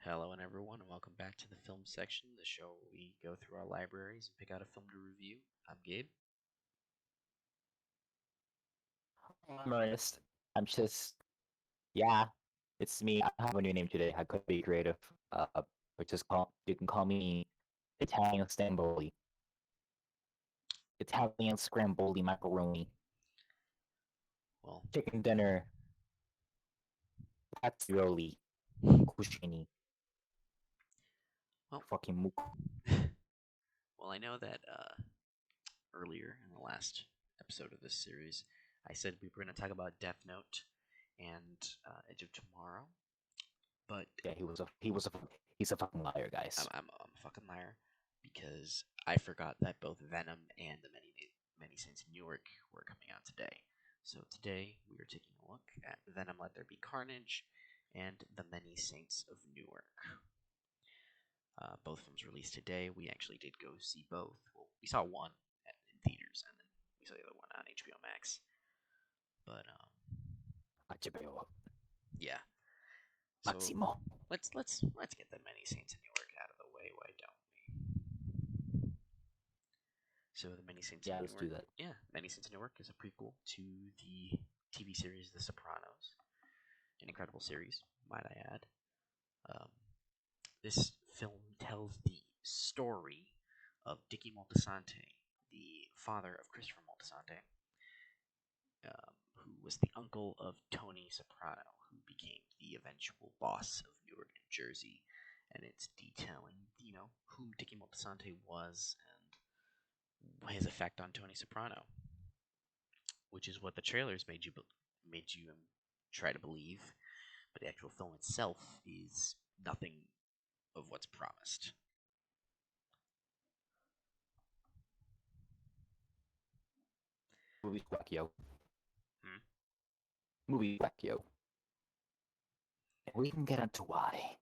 Hello, and everyone, and welcome back to the film section, the show where we go through our libraries and pick out a film to review. I'm Gabe. I'm Ernest. I'm just, yeah, it's me. I have a new name today. I could be creative. But just you can call me Italian Stamboli. Italian Scramboli Macaroni. Well, Chicken dinner. Ravioli. Cucini. well, Fucking muco. well. I know that earlier in the last episode of this series, I said we were going to talk about Death Note and Edge of Tomorrow, but Yeah, he's a fucking liar, I'm, guys. I'm, I'm a fucking liar because I forgot that both Venom and the Many Saints of Newark were coming out today. So today we are taking a look at Venom Let There Be Carnage and The Many Saints of Newark. Both films released today. We actually did go see both. Well, we saw one in theaters, and then we saw the other one on HBO Max. But Achibeo. yeah. So Maximo. let's get the Many Saints of Newark out of the way. Why don't we? So the Many Saints of Yeah, let's Newark. do that. Yeah, Many Saints of Newark is a prequel to the TV series The Sopranos, an incredible series, might I add. Um, this film tells the story of Dicky Moltisanti, the father of Christopher Moltisanti, who was the uncle of Tony Soprano, who became the eventual boss of Newark, New Jersey. And it's detailing, who Dicky Moltisanti was and his effect on Tony Soprano, which is what the trailers made you try to believe. But the actual film itself is nothing of what's promised. Movie Quackio. Hmm? Movie Quackio. And we can get into why.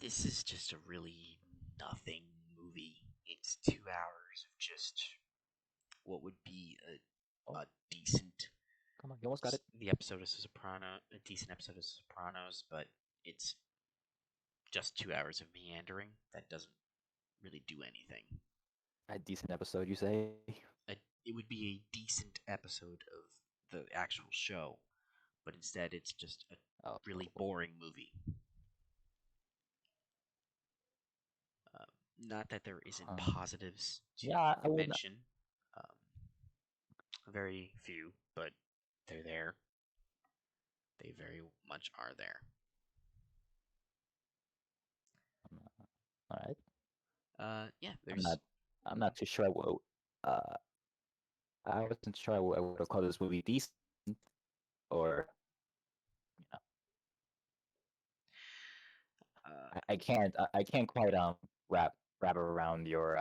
This is just a really nothing movie. It's 2 hours of just what would be Oh, a decent come on, you almost got it. the episode of Soprano, a decent episode of Sopranos, but it's just 2 hours of meandering that doesn't really do anything. A decent episode, you say? It would be a decent episode of the actual show, but instead it's just a Oh, really boring movie. Um, Not that there isn't positives yeah, I to would. mention, very few, but they're there. They very much are there. All right. Yeah, I'm there's not. I'm not too sure what. Uh, I wasn't sure what I would have called this movie decent or. You know, uh, I can't. I can't quite wrap around your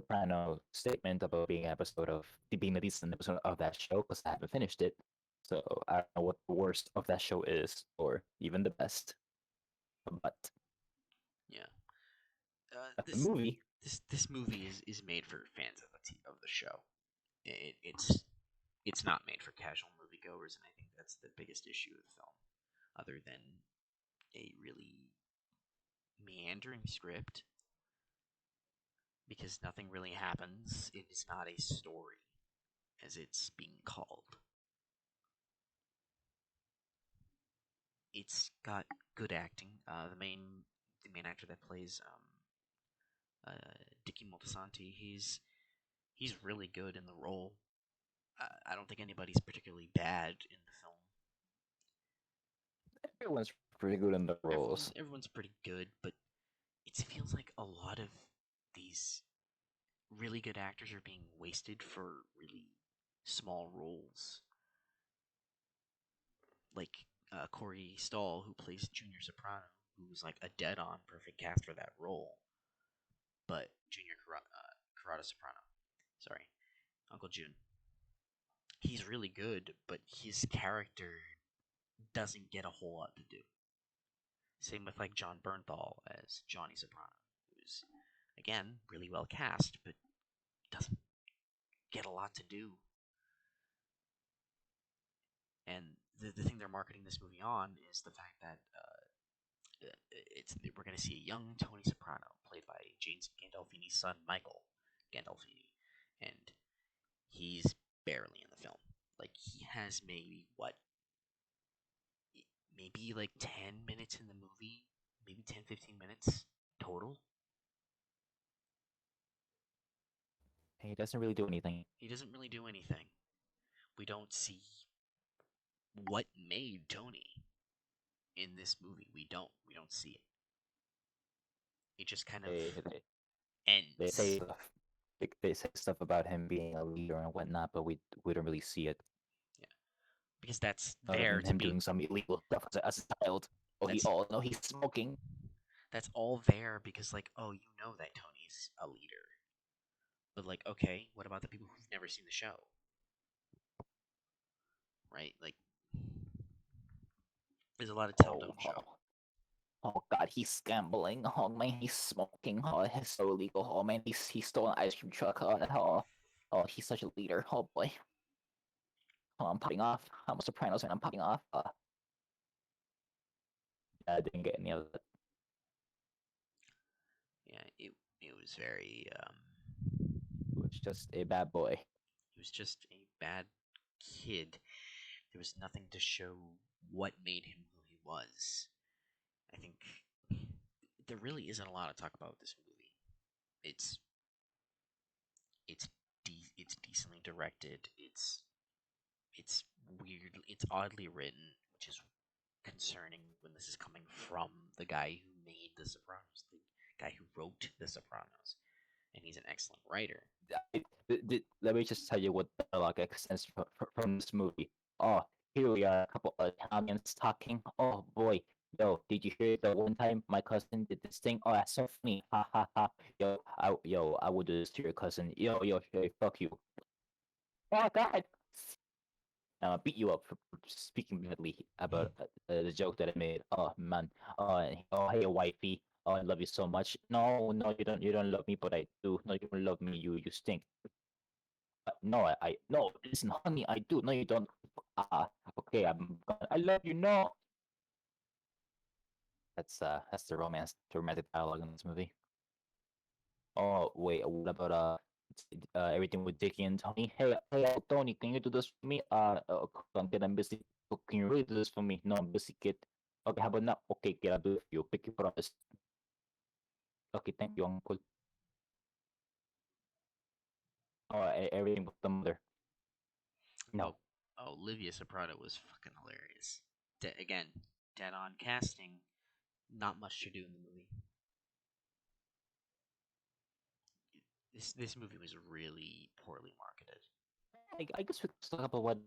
Soprano statement about being a decent episode of that show because I haven't finished it. So I don't know what the worst of that show is, or even the best. But yeah. the movie, This movie is made for fans of the show. It's not made for casual moviegoers, and I think that's the biggest issue with the film. Other than a really meandering script, because nothing really happens. It is not a story, as it's being called. It's got good acting. The main actor that plays Dicky Moltisanti, he's really good in the role. I don't think anybody's particularly bad in the film. everyone's pretty good in the roles. Everyone's pretty good, but it feels like a lot of these really good actors are being wasted for really small roles. Like Corey Stoll, who plays Junior Soprano, who's like a dead-on perfect cast for that role. But Junior Carrata Soprano, sorry, Uncle June, he's really good, but his character doesn't get a whole lot to do. Same with like John Bernthal as Johnny Soprano, who's again really well cast, but doesn't get a lot to do. And the thing they're marketing this movie on is the fact that it's we're going to see a young Tony Soprano played by James Gandolfini's son Michael Gandolfini, and he's barely in the film. Like he has maybe what, maybe like 10 minutes in the movie, maybe 10-15 minutes total. He doesn't really do anything. He doesn't really do anything. We don't see what made Tony in this movie. We don't see it. It just kind of They they say ends. stuff. They say stuff about him being a leader and whatnot, but we don't really see it. Yeah, because that's Other there than to him be. doing some illegal stuff as a child. Oh, That's no, he's smoking. that's all there because like, oh, you know that Tony's a leader. But like, okay, what about the people who've never seen the show? Right? Like, there's a lot of tell Oh, don't show. oh, oh God, he's gambling. Oh man, he's smoking. Oh, he's so illegal. Oh man, he stole an ice cream truck. Oh, he's such a leader. Oh boy. Oh, I'm popping off. I'm a Sopranos and I'm popping off. I didn't get any of that. Yeah, it was very It was just a bad boy. he was just a bad kid. There was nothing to show what made him who he was. I think there really isn't a lot to talk about with this movie. It's it's it's decently directed. It's weird. It's oddly written, which is concerning when this is coming from the guy who made The Sopranos, the guy who wrote The Sopranos, and he's an excellent writer. Let me just tell you what dialogue extends from this movie. Oh, here we are, a couple of Italians talking. Oh boy, yo, did you hear the one time my cousin did this thing? Oh, that's so funny. Ha ha ha. I would do this to your cousin. Yo, hey, fuck you. Oh God. Beat you up for speaking badly about the joke that I made. Oh man. Oh, hey, wifey. Oh, I love you so much. No, no, you don't. You don't love me, but I do. No, you don't love me. You stink. No, no. Listen, honey, I do. No, you don't. Ah, okay. I love you. No. That's the romantic dialogue in this movie. Oh wait, what about everything with Dickie and Tony? Hey, Tony, can you do this for me? Kid, I'm busy. Can you really do this for me? No, I'm busy, kid. Okay, how about now? Okay, kid, I'll do it for you. Pick your promise. Okay, thank you, uncle. Oh, everything with the mother. Oh, No, Olivia Soprano was fucking hilarious. Again, dead on casting. Not much to do in the movie. This movie was really poorly marketed. I guess we could talk about what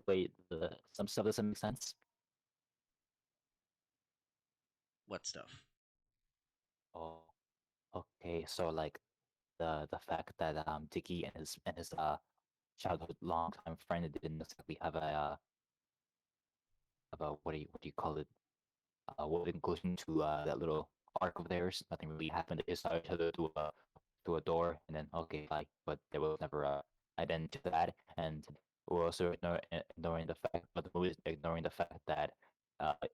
wait, some stuff doesn't make sense. What stuff? Oh, okay. So like the fact that Dickie and his childhood longtime friend didn't exactly have a what do you call it? What inclusion to that little arc of theirs. Nothing really happened. They just saw each other through a door, and then okay, bye. But there was never a identity to that, and we're also ignoring the fact, but the movie is ignoring the fact that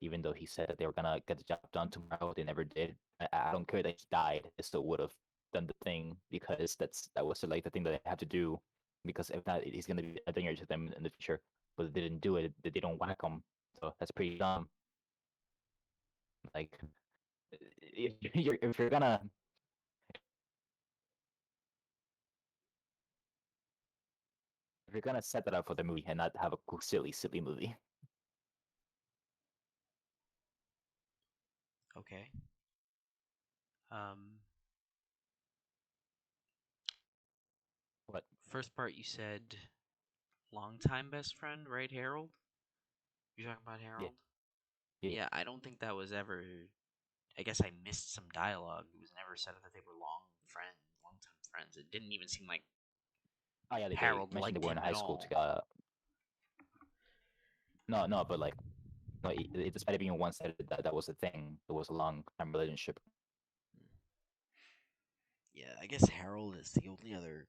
even though he said that they were gonna get the job done tomorrow, they never did. I don't care that he died; they still would have done the thing because that was like the thing that they had to do. Because if not, he's gonna be a danger to them in the future. But they didn't do it; they don't whack him. So that's pretty dumb. Like if you're gonna set that up for the movie and not have a cool, silly movie. Okay. Um, What? First part you said longtime best friend, right, Harold? You're talking about Yeah, Harold? yeah. Yeah, I don't think that was ever. I guess I missed some dialogue. It was never said that they were long time friends. It didn't even seem like Oh yeah, they Harold mentioned they liked were in him at high school all. together. No, but like, no, despite it being one sided, that was the thing. It was a long time relationship. Yeah, I guess Harold is the only other.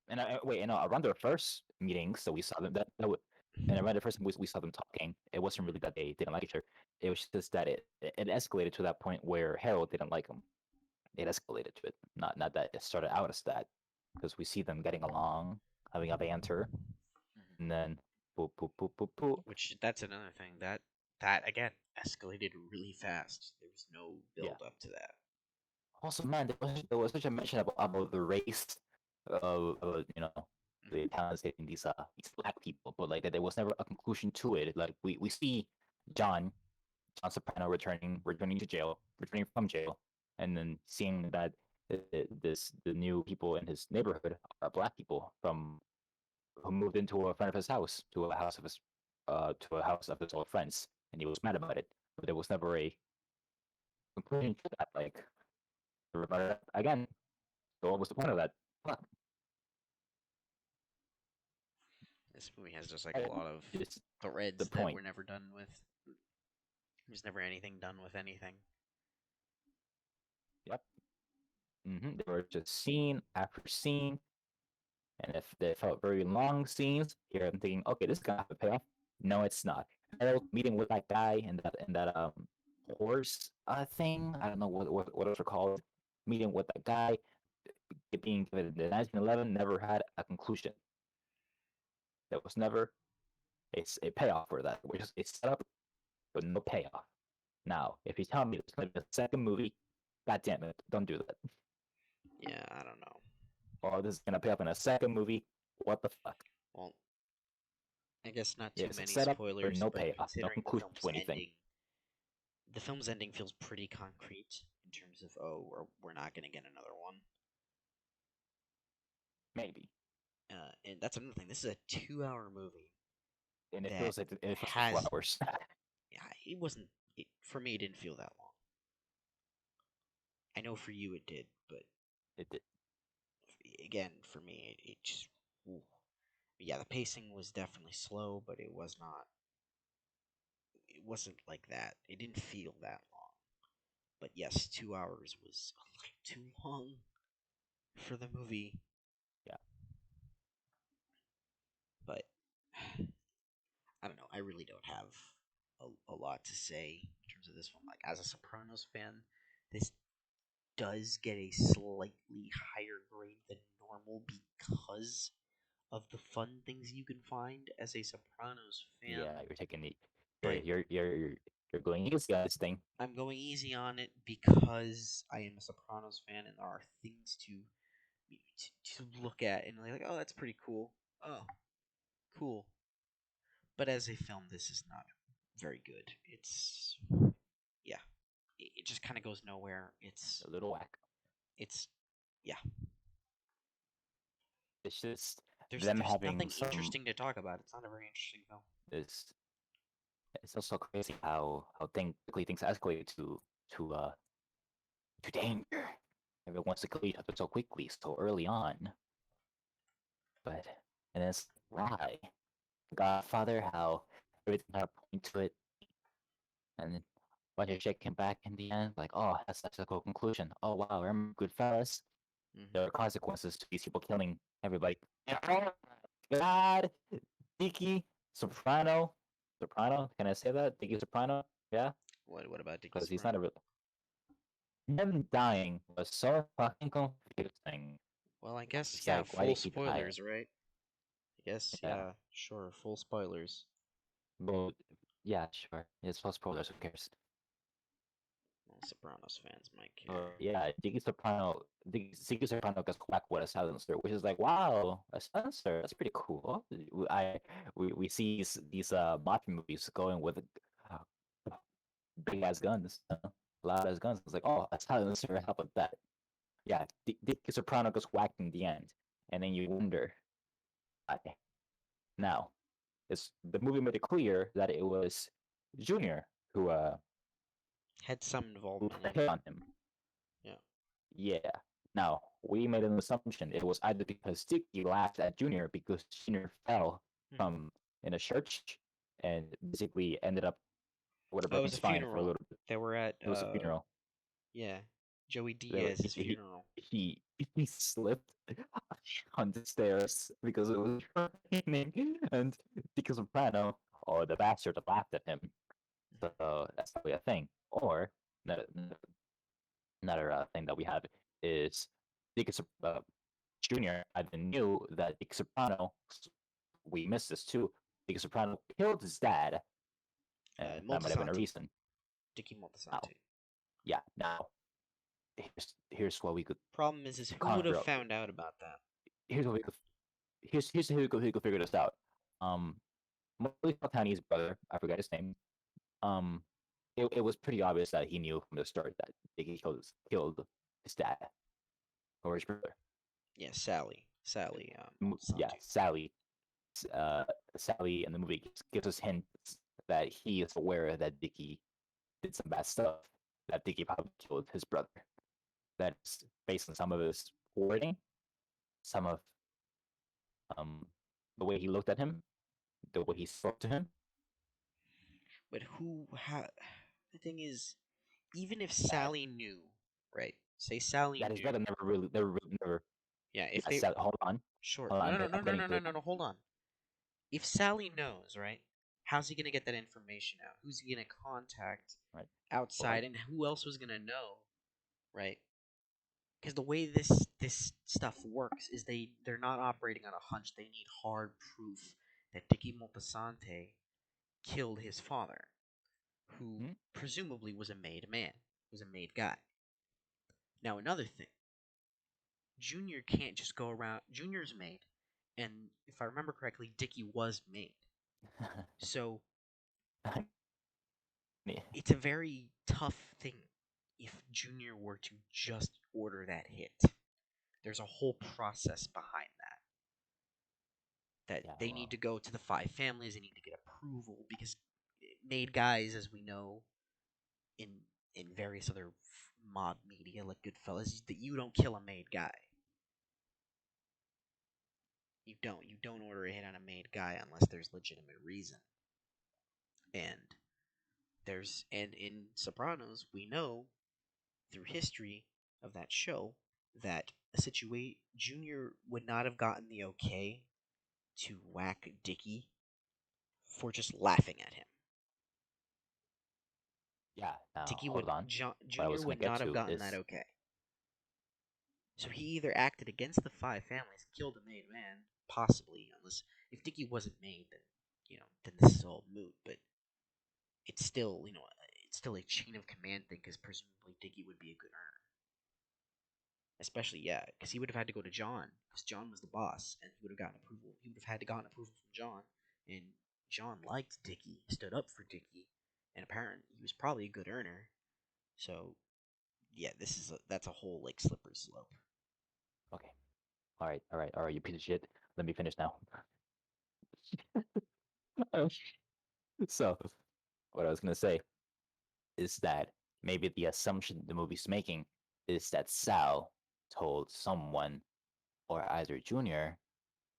And wait, around their first meeting, so we saw them. and around the first time we saw them talking, it wasn't really that they didn't like each other. It was just that it escalated to that point where Harold didn't like him. It escalated to it, not that it started out as that, because we see them getting along, having a banter, Mhm. and then boop boop boop boop boop. Which that's another thing that again escalated really fast. There was no Yeah. build up to that. Also, man, there was such a mention about the race of the Mhm. Italians hating these black people, but like there was never a conclusion to it. Like we see John John Soprano returning to jail, returning from jail, and then seeing that the new people in his neighborhood are black people from who moved into a friend of his house, to a house of his old friends, and he was mad about it. But there was never a conclusion to that. Like again, so what was the point of that? Fuck. This movie has just like a That lot of is the threads that point. were never done with. There's never anything done with anything. Yep. They were just scene after scene, and if they felt very long scenes, here I'm thinking, okay, this is gonna have a payoff. No, it's not. Harold meeting with that guy in that horse thing. I don't know what those are called. Meeting with that guy, it being given the 1911 never had a conclusion. There was never a payoff for that. Which is a setup but no payoff. Now, if you tell me there's gonna be a second movie, god damn it, don't do that. Yeah, I don't know. Or this is gonna pay off in a second movie. What the fuck? Well, I guess not too It's a many setup but spoilers, no but payoff, no considering conclusion to anything. the film's ending feels pretty concrete in terms of we're not gonna get another one. Maybe. And that's another thing. This is a 2 hour movie And that it feels like has 4 hours. yeah, it wasn't for me. It didn't feel that long. I know for you it did, but it did. again, for me, it just ooh. Yeah, the pacing was definitely slow, but it was not. It wasn't like that. It didn't feel that long. But yes, 2 hours was like too long for the movie. Yeah. But I don't know. I really don't have a lot to say in terms of this one. Like as a Sopranos fan, this does get a slightly higher grade than normal because of the fun things you can find as a Sopranos fan. Yeah, you're taking the But you're going easy on this thing. I'm going easy on it because I am a Sopranos fan, and there are things to look at and like, oh, that's pretty cool. Oh, cool. But as a film, this is not very good. It's yeah, it just kind of goes nowhere. A little whack. It's yeah. It's just them There's having nothing some interesting to talk about. It's not a very interesting film. this it's also crazy quickly things escalate to danger. Everyone wants to kill each other so quickly, so early on. But and it's why Godfather, how everything had a point to it, and then bunch of shit came back in the end. Like, oh, that's a cool conclusion. Oh wow, remember Goodfellas? Hmm. There are consequences to these people killing everybody. And, oh my God, Dicky Soprano. Can I say that? Dicky Soprano? Yeah, What about Dickie because he's not Soprano? a real. Him dying was so fucking confusing. Well, I guess It's yeah. like, why Full did he die? spoilers, right? I guess Yeah, yeah. Sure, full spoilers. but yeah, sure. It's all spoilers. Who cares? Well, Sopranos fans might care. Yeah, Ziggy Soprano gets whacked with a silencer, which is like, wow, a silencer. That's pretty cool. We see these mafia movies going with uh, big ass guns, loud ass guns. It's like, oh, a silencer. How about that? Yeah, Ziggy Soprano gets whacked in the end, and then you wonder why. Now, it's the movie made it clear that it was Junior Had some who involvement put in the hit it. on him. Yeah. Yeah. Now, we made an assumption. It was either because Sticky laughed at Junior because Junior fell Hmm. from in a church and basically ended up with a Oh, it broken was a spine for a funeral. little bit. They were at It was a funeral. yeah. Joey So Diaz's funeral. he slipped on the stairs because it was raining, and Dick Soprano, or the bastard, laughed at him. So that's probably a thing. Or another, thing that we have is Dick Jr. either knew that Dick Soprano, we missed this too, Dick Soprano killed his dad, and that might have been a Moltisanti. reason. Dicky Now, Moltisanti. yeah, now here's what we could Problem is who would have conjure up. found out about that? Here's what we could here's who could figure this out. Um, Molly Faltani's brother, I forgot his name. Um, it was pretty obvious that he knew from the start that Diggy killed his dad or his brother. Yeah, Sally Yeah, Moltisanti. uh, Sally in the movie gives us hints that he is aware that Dicky did some bad stuff. That Dicky probably killed his brother. That's based on some of his wording, some of um the way he looked at him, the way he spoke to him. But the thing is, even if That Sally knew, right? Say Sally his knew. brother never. Yeah, if Yes, they hold on, sure. hold No, on. no, no, no, I'm no, getting no, to no, it. no, no. Hold on. If Sally knows, right? How's he gonna get that information out? Who's he gonna contact Right, go ahead. outside, and who else was gonna know, right? Because the way this stuff works is they're not operating on a hunch. They need hard proof that Dicky Moltisanti killed his father, who Hmm? presumably was a made man, was a made guy. Now another thing, Junior can't just go around. Junior's made, and if I remember correctly, Dicky was made. So Yeah. it's a very tough thing if Junior were to just order that hit. There's a whole process behind that Yeah, they need well, to go to the five families. They need to get approval because made guys, as we know in various other mob media like Goodfellas, that you don't kill a made guy. You don't order a hit on a made guy unless there's legitimate reason. And in Sopranos we know through history of that show that a situation Junior would not have gotten the okay to whack Dicky for just laughing at him. yeah. Now Dicky hold would on. What I Junior was gonna would get not have to gotten that is okay. So he either acted against the five families, killed a made man, possibly, unless if Dicky wasn't made, then then this is all moot. But it's still it's still a chain of command thing because presumably Dicky would be a good earner, especially yeah, because he would have had to go to John because John was the boss and he would have gotten approval. He would have had to gotten approval from John, and John liked Dicky, stood up for Dicky, and apparently he was probably a good earner. So yeah, that's a whole like slippery slope. okay. All right. You piece of shit. Let me finish now. So, what I was gonna say is that maybe the assumption the movie's making is that Sal told someone, or either Junior,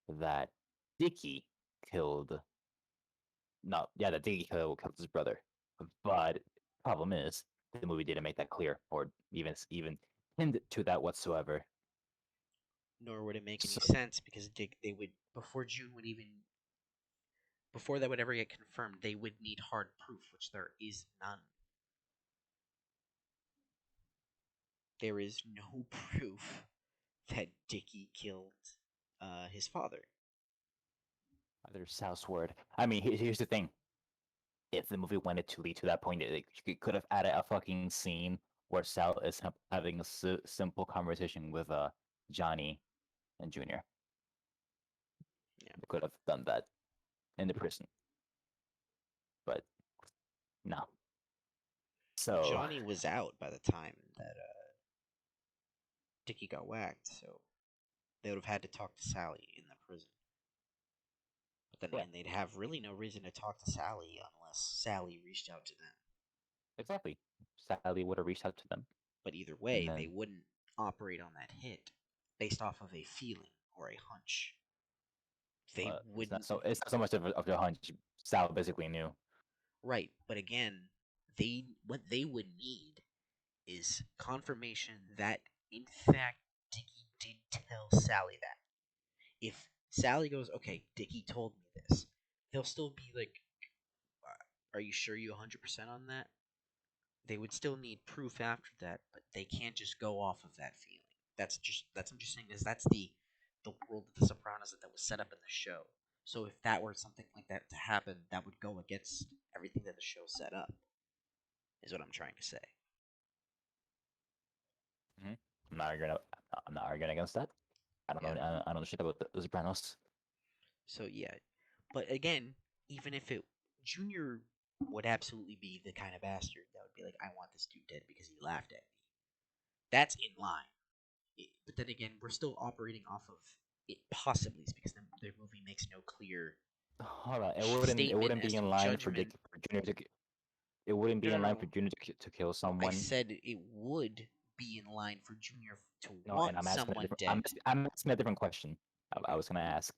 that Dicky killed. No, yeah, that Dicky killed his brother. But problem is, the movie didn't make that clear, or even hint to that whatsoever. Nor would it make any So sense because they would before June would even before that would ever get confirmed, they would need hard proof, which there is none. There is no proof that Dicky killed his father. either Sal's word. I mean, here's the thing: if the movie wanted to lead to that point, it could have added a fucking scene where Sal is having a simple conversation with Johnny and Junior. Yeah, They could have done that in the prison, but no. well, So Johnny was out by the time that Dicky got whacked, so they would have had to talk to Sally in the prison. But then yeah, again, they'd have really no reason to talk to Sally unless Sally reached out to them. exactly. Sally would have reached out to them, But either and way, they then wouldn't operate on that hit based off of a feeling or a hunch. They wouldn't. it's not so much of a hunch. Sal basically knew. Right, but again, what they would need is confirmation that, in fact, Dickie did tell Sally that. If Sally goes, okay, Dickie told me this, they'll still be like, are you sure you 100% on that? They would still need proof after that, but they can't just go off of that feeling. That's I'm just saying is that's the world of the Sopranos that was set up in the show. So if that were something like that to happen, that would go against everything that the show set up. Is what I'm trying to say. Mm-hmm. I'm not arguing. I'm not arguing against that. I don't know. Yeah. I don't know shit about the Sopranos. So yeah, but again, even if it Junior would absolutely be the kind of bastard that would be like, I want this dude dead because he laughed at me. That's in line. But then again, we're still operating off of it possibly because the movie makes no clear Hold on. It statement wouldn't as be to in line for judgment. For Junior to. It wouldn't No, be no, in line for no. Junior to kill I someone. said it would be in line for Junior to No, and want someone dead. I'm asking a different question. I Okay. was gonna ask.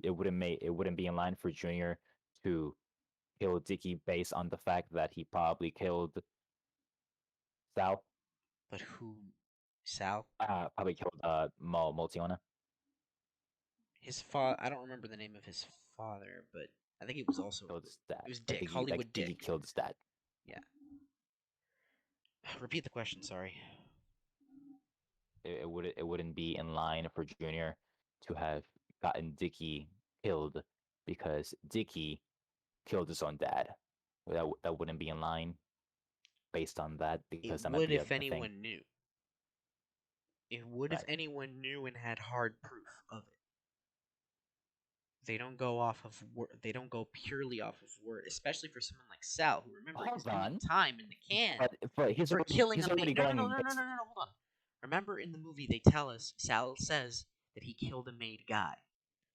It wouldn't be in line for Junior to kill Dicky based on the fact that he probably killed Sal. But who? Sal? Probably killed Multiona. His father. I don't remember the name of his father, but I think it was also Killed his dad. it was Like Dick, Hollywood Dicky Dick. killed his dad. Yeah. Repeat the question. Sorry. It wouldn't be in line for Junior to have gotten Dicky killed because Dicky killed his own dad. That wouldn't be in line based on that It because that might would be if a thing. anyone knew. It would if Right. anyone knew and had hard proof of it. They don't go off of word. They don't go purely off of word, especially for someone like Sal, who remember is Hold doing on. time in the can But for killing he's a already maid. No, no, no, going no, no, no, based. no, no. Hold on. Remember in the movie they tell us Sal says that he killed a maid guy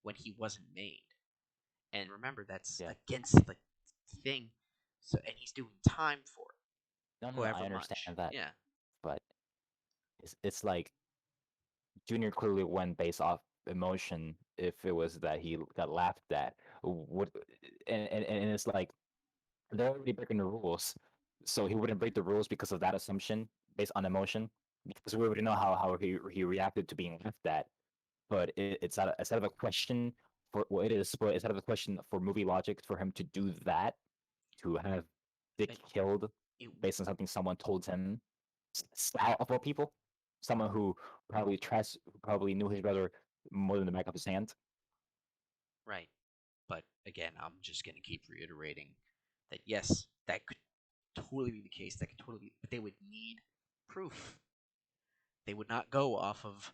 when he wasn't made, and remember that's Yeah. against the thing. So and he's doing time for it, No. I however much. understand that, Yeah, but it's like Junior clearly went based off emotion. If it was that he got laughed at, would and it's like they're already breaking the rules, so he wouldn't break the rules because of that assumption based on emotion. Because we already know how he reacted to being laughed at. But it's out of a question for well, it is, but it's out of a question for movie logic for him to do that to have Dick but killed it based on something someone told him. Out of all people, someone who who probably knew his brother more than the back of his hand. right. But again, I'm just gonna keep reiterating that yes, that could totally be the case. That could totally be, but they would need proof. They would not go off of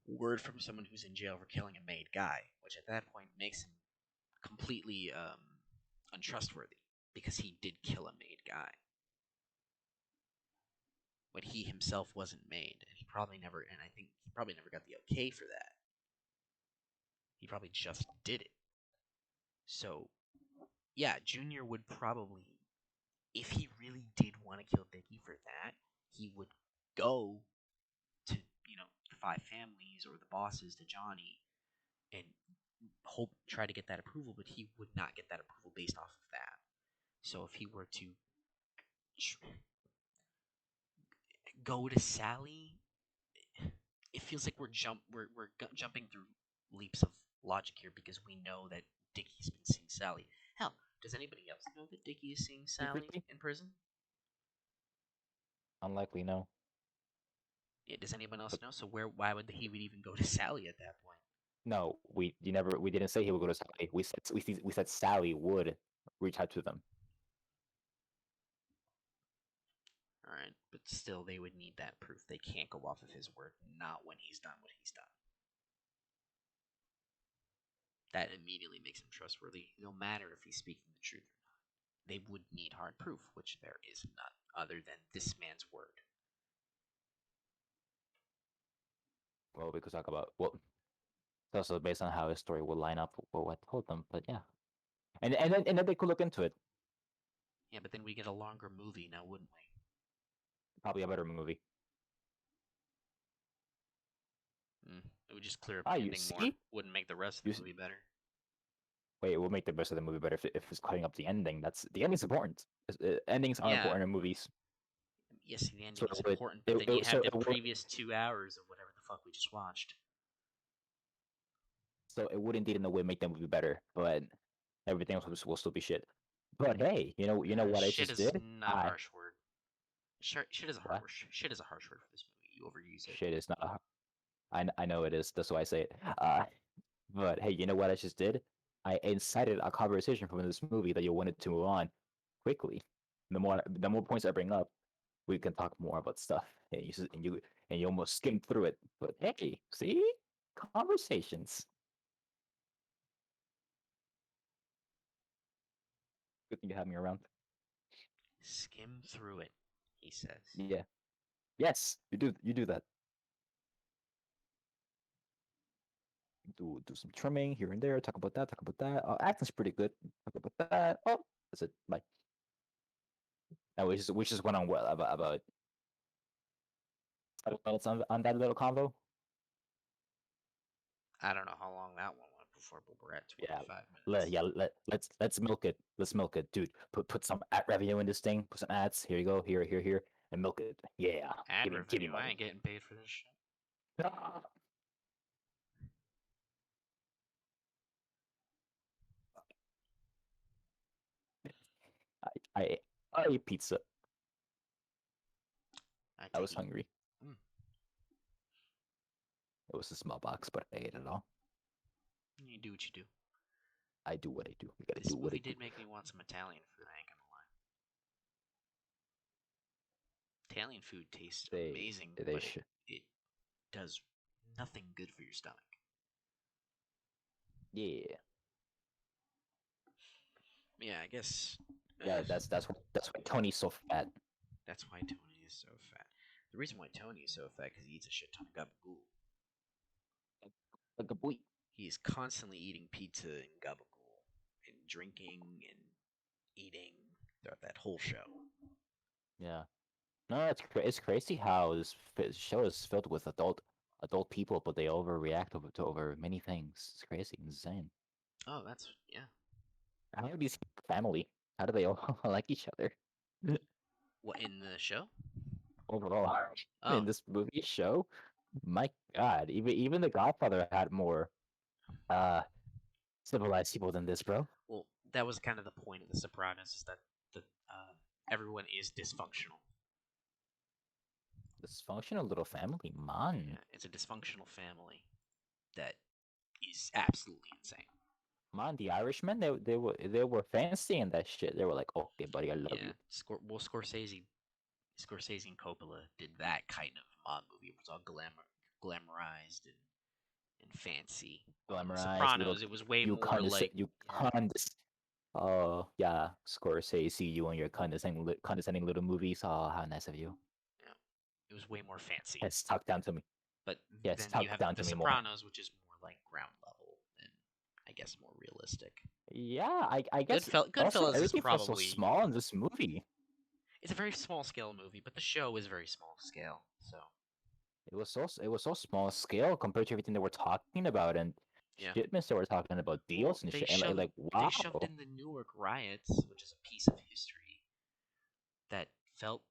word from someone who's in jail for killing a made guy, which at that point makes him completely untrustworthy because he did kill a made guy when he himself wasn't made, and he probably never. And I think he probably never got the okay for that. He probably just did it. So yeah, Junior would probably, if he really did want to kill Dickie for that, he would go to the five families or the bosses to Johnny and hope try to get that approval, but he would not get that approval based off of that. So if he were to go to Sally, it feels like we're jumping through leaps of logic here because we know that Dickie's been seeing Sally. Hell, does anybody else know that Dickie is seeing Sally Secretly, in prison? unlikely, no. Yeah, does anyone else But know? So why would he would even go to Sally at that point? no, we didn't say he would go to Sally. We said Sally would reach out to them. All right, but still, they would need that proof. They can't go off of his word, not when he's done what he's done. That immediately makes him trustworthy, no matter if he's speaking the truth or not. They would need hard proof, which there is none other than this man's word. Well, we could talk about it's also based on how his story would line up with what told them. But yeah, and then they could look into it. Yeah, but then we get a longer movie now, wouldn't we? Probably a better movie. It would just clear up Ah, the you ending more. see, Wouldn't make the rest of you the movie better. wait, it will make the rest of the movie better if it's cutting up the ending. That's the ending's important. Endings are Yeah, important in movies. Yes, the So ending is important, but then you have the previous 2 hours of whatever the fuck we just watched. so it would indeed in a way make the movie better, but everything else will still be shit. But hey, you know what I Shit just is did? not a I harsh word. Shit is a what? harsh. Shit is a harsh word for this movie. You overuse it. Shit is not. I know it is. That's why I say it. But hey, you know what I just did? I incited a conversation from this movie that you wanted to move on quickly. The more points I bring up, we can talk more about stuff. And you almost skimmed through it. But hey, see, conversations. Good thing you have me around. Skim through it, he says. Yeah. Yes, you do that. Do some trimming here and there. Talk about that. Talk about that. Acting's pretty good. Talk about that. Oh, that's it. Bye. Now we just went on well about 5 minutes on that little convo. I don't know how long that one went before, but we're at Yeah, 25 minutes. let's milk it. Let's milk it, dude. Put some ad revenue in this thing. Put some ads. Here you go. Here, and milk it. Yeah, Ad give me revenue. I money. ain't getting paid for this shit. I I ate pizza. I I take was it. hungry. Mm. It was a small box, but I ate it all. You do what you do. I do what I do. You gotta This do what movie I do. did make me want some Italian food. I ain't gonna lie. Italian food tastes amazing, They but should. it does nothing good for your stomach. Yeah, Yeah, I guess yeah. That's why Tony's so fat. that's why Tony is so fat. The reason why Tony is so fat because he eats a shit ton of gabagool. Like a boy. He is constantly eating pizza and gabagool and drinking and eating throughout that whole show. Yeah. No, it's crazy how this show is filled with adult people, but they overreact to over many things. It's crazy, insane. Oh, that's yeah. How are these family? How do they all like each other? What in the show? Overall, in Oh, this movie show, my God, even the Godfather had more uh civilized people than this, bro. well, that was kind of the point of The Sopranos is that the everyone is dysfunctional. Dysfunctional little family, man. Yeah, it's a dysfunctional family that is absolutely insane. Man, the Irishmen, they were fancy in that shit. They were like, okay, buddy, I love Yeah, you. well, Scorsese and Coppola did that kind of mob movie. It was all glamorized and fancy. While in The Glamorized little Sopranos, it was way more like you yeah, Oh yeah, Scorsese, you and your condescending little movies. Oh, how nice of you. yeah, it was way more fancy. Yes, talk down to me. But Yes, then you talk have down The to me more. Sopranos, which is more like ground level and I guess more realistic. Yeah, I guess also Goodfellas is everything feels so probably small in this movie. it's a very small scale movie, but the show is very small scale. So It was so small scale compared to everything that we're talking about and yeah. shipments that we're talking about, Well, deals and shit, and like they shoved wow. in the Newark riots, which is a piece of history that felt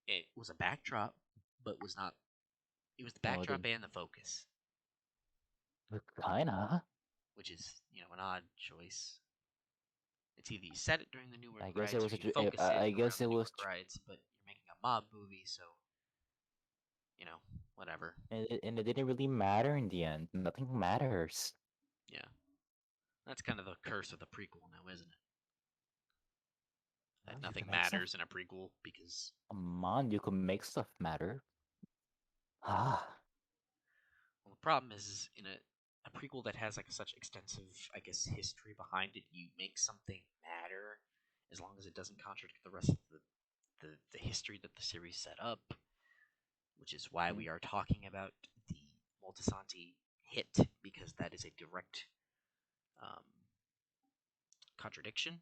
it was a backdrop, but was not. It was the Well, backdrop and the focus, kinda. which is an odd choice. It's either you set it during the Newark I guess it riots or was you focus it I around guess the it was Newark riots, but you're making a mob movie, so you know whatever. and it didn't really matter in the end. Nothing matters. Yeah, that's kind of the curse of the prequel now, isn't it? Well, That you can nothing make stuff. matters in a prequel because Come on, you can make stuff matter. Ah, well, the problem is in a prequel that has like such extensive, I guess, history behind it. You make something matter as long as it doesn't contradict the rest of the history that the series set up, which is why mm, we are talking about the Moltisanti hit because that is a direct um, contradiction.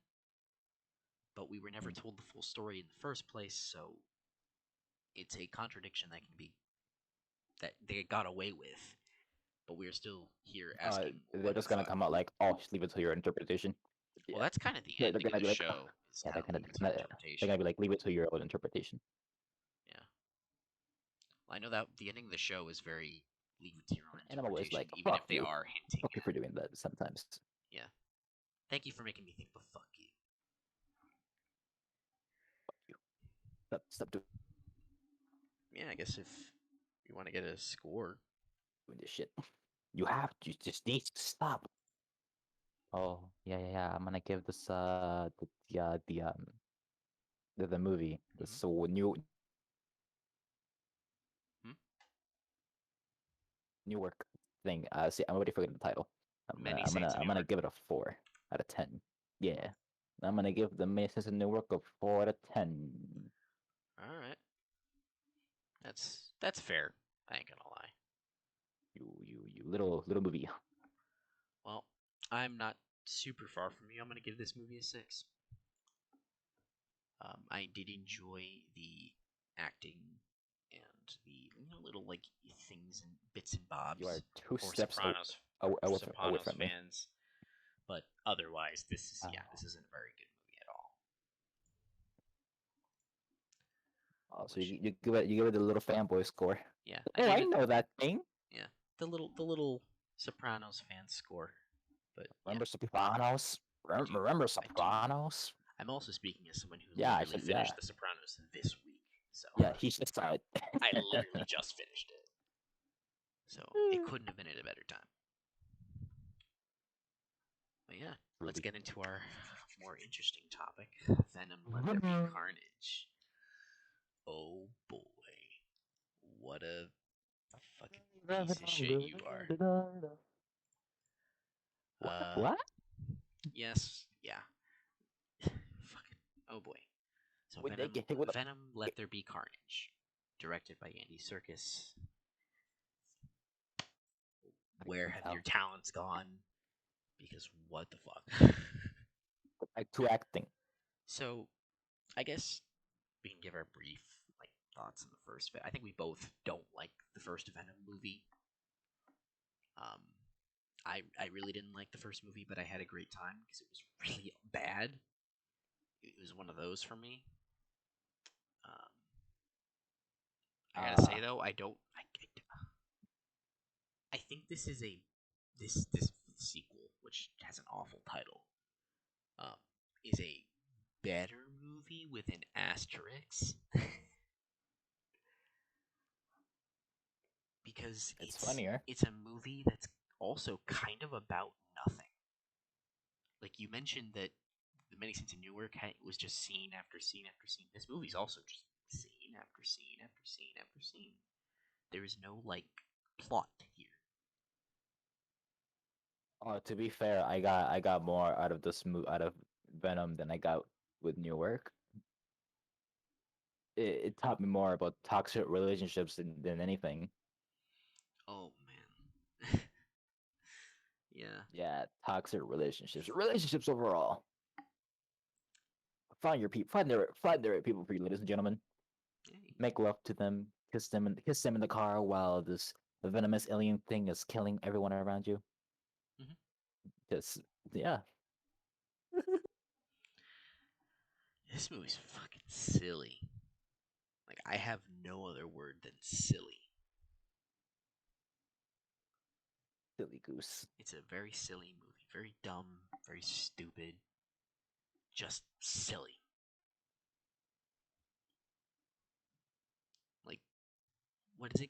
But we were never mm. told the full story in the first place, so it's a contradiction that can be that they got away with. But we're still here asking, well, They're what the just gonna fuck? come out like, oh, just leave it to your interpretation. Well, Yeah, that's kind of the they're ending of gonna the be like, show. Is yeah, kind of leave it to they're interpretation. gonna be like, leave it to your own interpretation. I know that the ending of the show is very leave it to your own And I'm always interpretation, like, even fuck if they you. are hinting Fuck you for at. doing that sometimes. Yeah. Thank you for making me think, but fuck you. Fuck you. Stop Yeah, I guess if you want to get a score, doing this shit. You have to. You just need to stop. Oh yeah. I'm gonna give this the movie the mm-hmm. so new Hmm? Newark thing. See, I'm already forgetting the title. Many Saints in I'm New gonna York. give it a 4 out of 10. Yeah, I'm gonna give the Masons in Newark a 4 out of 10. All right, that's fair. I ain't gonna lie. You little movie. Well, I'm not super far from you. I'm gonna give this movie a 6. I did enjoy the acting and the little like things and bits and You are bobs two for steps away Sopranos from me. fans, but otherwise, Uh, this isn't a very good movie at all. so Which you give it a little fanboy score. yeah, I Oh, gave I it know that thing. yeah the little Sopranos fan score, but yeah, Remember Sopranos? I do Remember I do. Sopranos? I'm also speaking as someone who Yeah, I literally said yeah. finished The Sopranos this week, so Yeah, he just saw it. I literally just finished it. So it couldn't have been at a better time. But yeah, let's Truly. get into our more interesting topic. Venom, Let There Be Carnage. Oh boy, what a fucking piece of shit you are. What? Uh, What? yes, yeah. Fucking oh boy. So When they get hit with a Venom, Let There Be Carnage, directed by Andy Serkis. I Where can have your tell. talents gone? Because what the fuck? Like to acting. So I guess we can give our brief like thoughts on the first. I think we both don't like the first Venom movie. Um, I really didn't like the first movie, but I had a great time because it was really bad. It was one of those for me. Um, I gotta Uh say though, I think this is a this sequel, which has an awful title, um, is a better movie with an asterisk because it's funnier. it's a movie that's also kind of about nothing. Like you mentioned that the many scenes in Newark was just scene after scene after scene. This movie's also just scene after scene after scene after scene. There is no like plot here. To be fair, I got more out of out of Venom than I got with Newark. It taught me more about toxic relationships than anything. Oh man. Yeah. Yeah, toxic relationships overall. Find your people, find the right people for you, ladies and gentlemen. Hey. Make love to them, kiss them in the car while this venomous alien thing is killing everyone around you. Mhm. Just yeah, This movie's fucking silly. Like I have no other word than silly. silly goose. It's a very silly movie, very dumb, very stupid, just silly. Like what is it?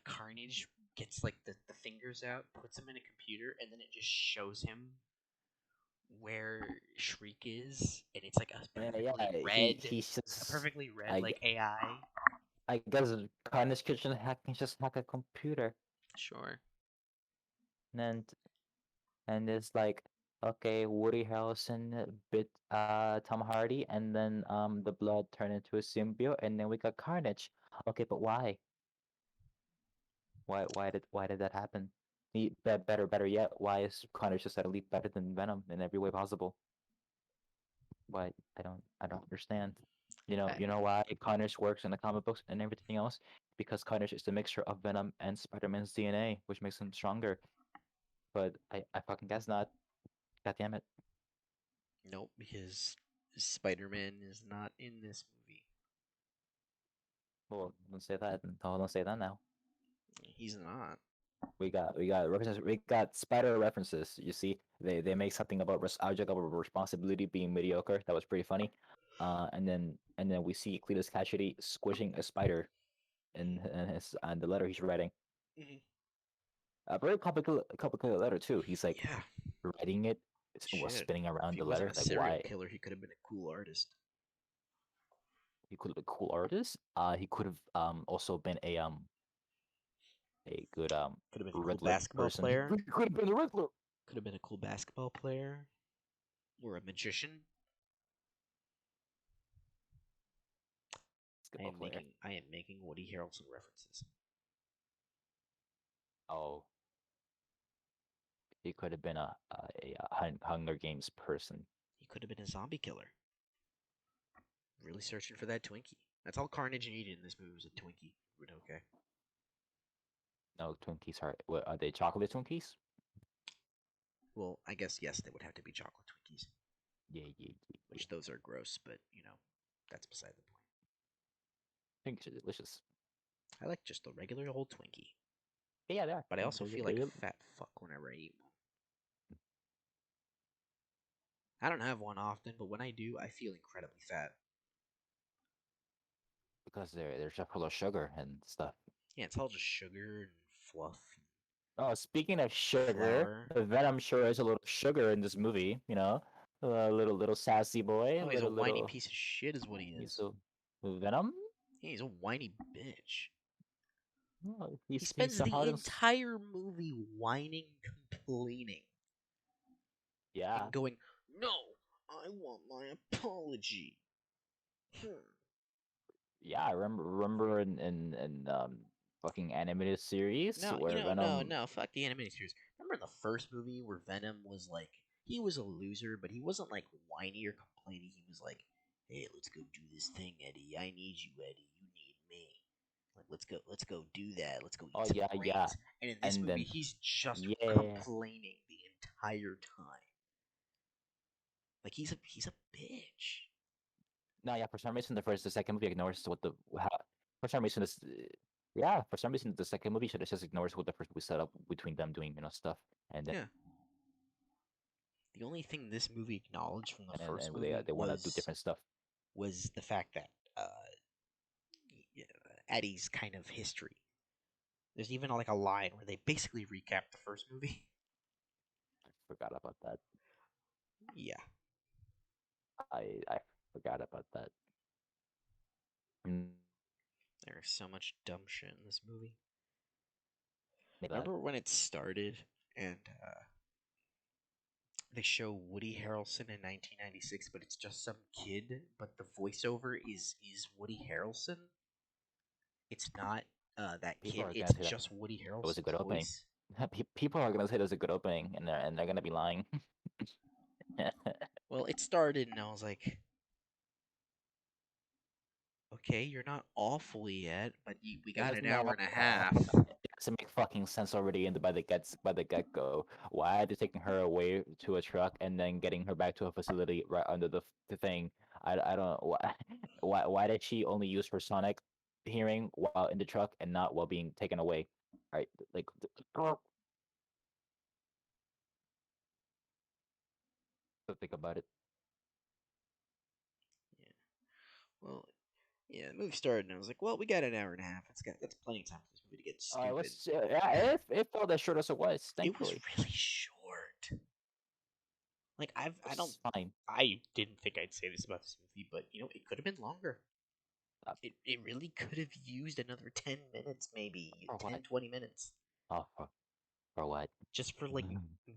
Carnage gets like the fingers out, puts them in a computer, and then it just shows him where Shriek is, and it's like Yeah, he's a just perfectly red I like AI. I guess Carnage Kitchen hack can just hack a computer Sure. and it's like okay, Woody Harrelson bit Tom Hardy, and then the blood turned into a symbiote, and then we got Carnage. Okay, but why? Why did that happen? Better yet, why is Carnage just suddenly better than Venom in every way possible? Why I don't understand. I You mean, know why Carnage works in the comic books and everything else? Because Carnage is the mixture of Venom and Spider-Man's DNA, which makes him stronger. But I fucking guess not. God damn it. nope, because Spider-Man is not in this movie. Well, don't say that. Oh, don't say that now. He's not. We got references. We got spider references. You see, they make something about object of responsibility being mediocre. That was pretty funny. And then we see Cletus Cassidy squishing a spider in his and the letter he's writing. Hmm. A very complicated letter too. He's like Yeah. writing it, was Shit. spinning If around he the wasn't letter. a Like serial why killer, he could have been a cool artist. he could have been a cool artist. He could have also been a good Could have been a cool Riddler basketball person. He player. could have been a Riddler. Could have been a cool basketball player. Or a magician. Basketball player. I am making Woody Harrelson references. Oh, he could have been a Hunger Games person. He could have been a zombie killer. Really searching for that Twinkie. That's all Carnage needed in this movie was a Twinkie. But okay. No, Twinkies are they chocolate Twinkies? Well, I guess yes, they would have to be chocolate Twinkies, Yeah, yeah, yeah, yeah. which those are gross, but that's beside the point. Twinkies are delicious. I like just the regular old Twinkie, Yeah, they are. but I also feel like They're- a fat fuck whenever I eat one. I don't have one often, but when I do, I feel incredibly fat. because they're just full of sugar and stuff. Yeah, it's all just sugar and fluff Oh, speaking of and sugar, flour. Venom sure is a little sugar in this movie. A little sassy boy, Oh, he's a whiny little. piece of shit, is what he He's is. a Venom. Yeah, he's a whiny bitch. Oh, He he's spends the the hardest. entire movie whining, complaining, Yeah, and going, "No, I want my apology." Hmm. yeah. I remember in fucking animated series No, where Venom. no, fuck the animated series. Remember in the first movie where Venom was like, he was a loser, but he wasn't like whiny or complaining. He was like, "Hey, let's go do this thing, Eddie. I need you, Eddie. You need me. Like, let's go do that. Let's go Oh eat some yeah, yeah. brains." And in this And movie, then he's just yeah. complaining the entire time. Like he's a bitch. No, yeah. For some reason, the second movie ignores what the how. For some reason, yeah. For some reason, the second movie should have just ignores what the first movie set up between them doing stuff, and then Yeah. The only thing this movie acknowledged from the first and movie they want to do different stuff. was the fact that Eddie's kind of history. There's even like a line where they basically recap the first movie. I forgot about that. Yeah. I forgot about that. Mm, There's so much dumb shit in this movie. that. Remember when it started and they show Woody Harrelson in 1996, but it's just some kid, but the voiceover is Woody Harrelson. It's not that People kid. are It's gonna say just Woody that was a Harrelson's good opening. voice. People are gonna say it was a good opening, and they're gonna be lying. Well, it started, and I was like, okay, you're not awful yet, but we It got an doesn't matter. hour and a half. It doesn't make fucking sense already in by the get go. Why are they taking her away to a truck and then getting her back to a facility right under the thing? I don't why why did she only use her sonic hearing while in the truck and not while being taken away? Right, like think about it. Yeah. Well, yeah, the movie started, and I was like, well, we got an hour and a half. That's plenty of time for this movie to get stupid. Yeah, it felt as short as it was. It was Thankfully, really short. Like I don't it's fine. I didn't think I'd say this about this movie, but it could have been longer. Uh, It really could have used another 10 minutes, maybe for 10, what? 20 minutes, Oh, for what? just for like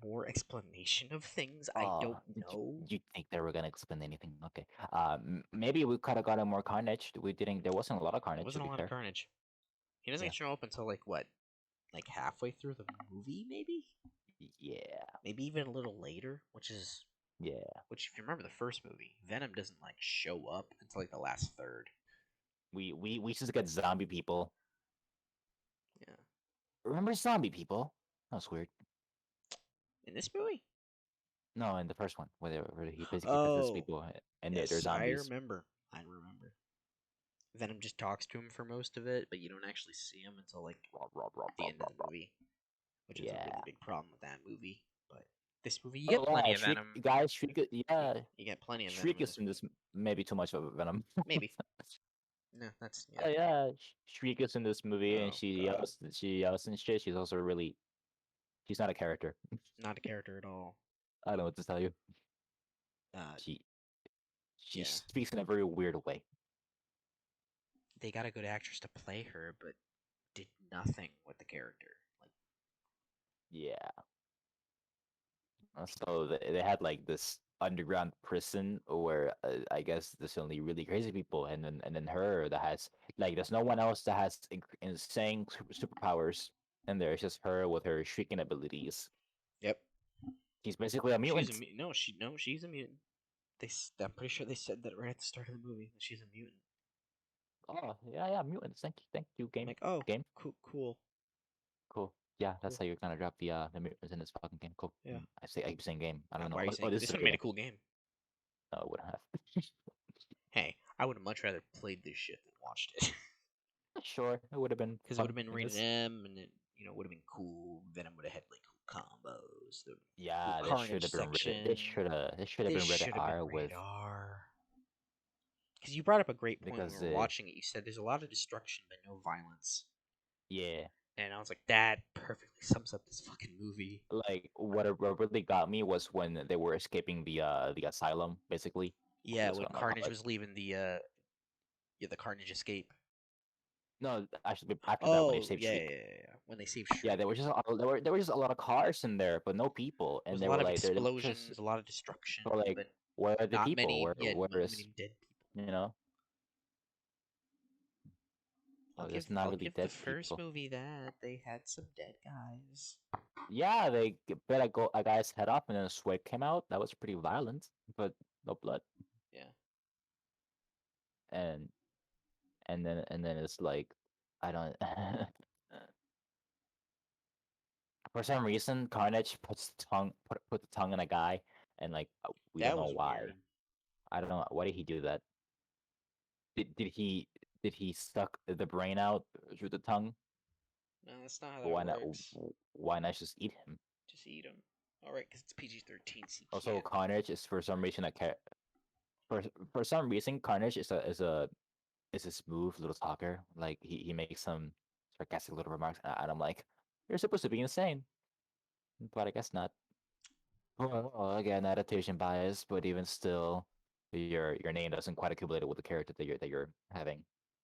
more explanation of things. I Oh, don't know. you think they were gonna explain anything? Okay. Maybe we could have gotten more Carnage. We didn't. There wasn't a lot of There Carnage, to wasn't a be lot of fair. carnage. He doesn't Yeah. show up until like what? Like halfway through the movie, maybe? Yeah. Maybe even a little later, Yeah. which if you remember the first movie, Venom doesn't like show up until like the last third. We just get zombie people. Yeah. Remember zombie people? That was weird. In this movie? No, in the first one, where he basically visits Oh, people and they're yes, I zombies. remember. I remember. Venom just talks to him for most of it, but you don't actually see him until like Rah, rah, rah, the rah, end of rah, the rah. movie, which is a Yeah. really big problem with that movie. But this movie, you Oh get plenty yeah, of Shriek Venom. guys, Shriek. You, Yeah, you get plenty of Venom Shriek in is this in movie. this maybe too much of a Venom. Maybe. No, that's yeah. Oh yeah, Shriek is in this movie, and Oh God, she yells and shit. She's also really, she's not a character. not a character at all. I don't know what to tell you. Uh, She she yeah. speaks in a very weird way. They got a good actress to play her, but did nothing with the character. Like, Yeah. So they had like this underground prison where I guess there's only really crazy people, and then her that has like there's no one else that has insane superpowers, and there's just her with her shrieking abilities. yep, She's basically a she's a mutant. no, she's a mutant. I'm pretty sure they said that right at the start of the movie that she's a mutant. Oh yeah, yeah, mutants. Thank you, I'm game, like, oh, game. cool. Cool. Yeah, that's Cool. how you're gonna drop the mutants in this fucking game. Cool. Yeah. I keep saying game. I don't know. Why are you Oh, saying this is this a would have made a video. cool game? No, it wouldn't have. Hey, I would have much rather played this shit than watched it Sure, it would have been because it would fun. have been In rated this. M and it would have been cool. Venom would have had like cool combos, the cool Yeah, this should Carnage have been rated. This section. should have. This should have This been rated should have been R rated with R. Because you brought up a great point when we because were watching it. You said there's a lot of destruction but no violence, yeah, and I was like, that perfectly sums up this fucking movie. like what really got me was when they were escaping the asylum, basically. Yeah, That's when what I'm gonna call Carnage it. was leaving the Carnage escape. No, actually after that when they Oh saved yeah, yeah, Shriek. yeah, yeah. When they save Yeah, Shriek, there were just a lot of cars in there, but no people, there was and a they lot were of like they were just explosions, a lot of destruction, they were like, but where are the not people? many. Yeah, Where not is many dead people. you know? I'll give There's not I'll really give the dead first people. movie that they had some dead guys. Yeah, they bit a guy's head off, and then a sweat came out. That was pretty violent, but no blood. Yeah, And and then it's like, I don't. For some reason, Carnage put the tongue in a guy, and like we don't that know was why. weird. I don't know why did he do that. Did he suck the brain out through the tongue? No, that's not how that Why not? works. Why not just eat him? Just eat them. All right, because it's PG-13, so you Also, can't. Carnage is for some reason for some reason Carnage is a smooth little talker. Like he makes some sarcastic little remarks, and I'm like, you're supposed to be insane, but I guess not. Well, again, adaptation bias, but even still, your name doesn't quite accumulate with the character that you're having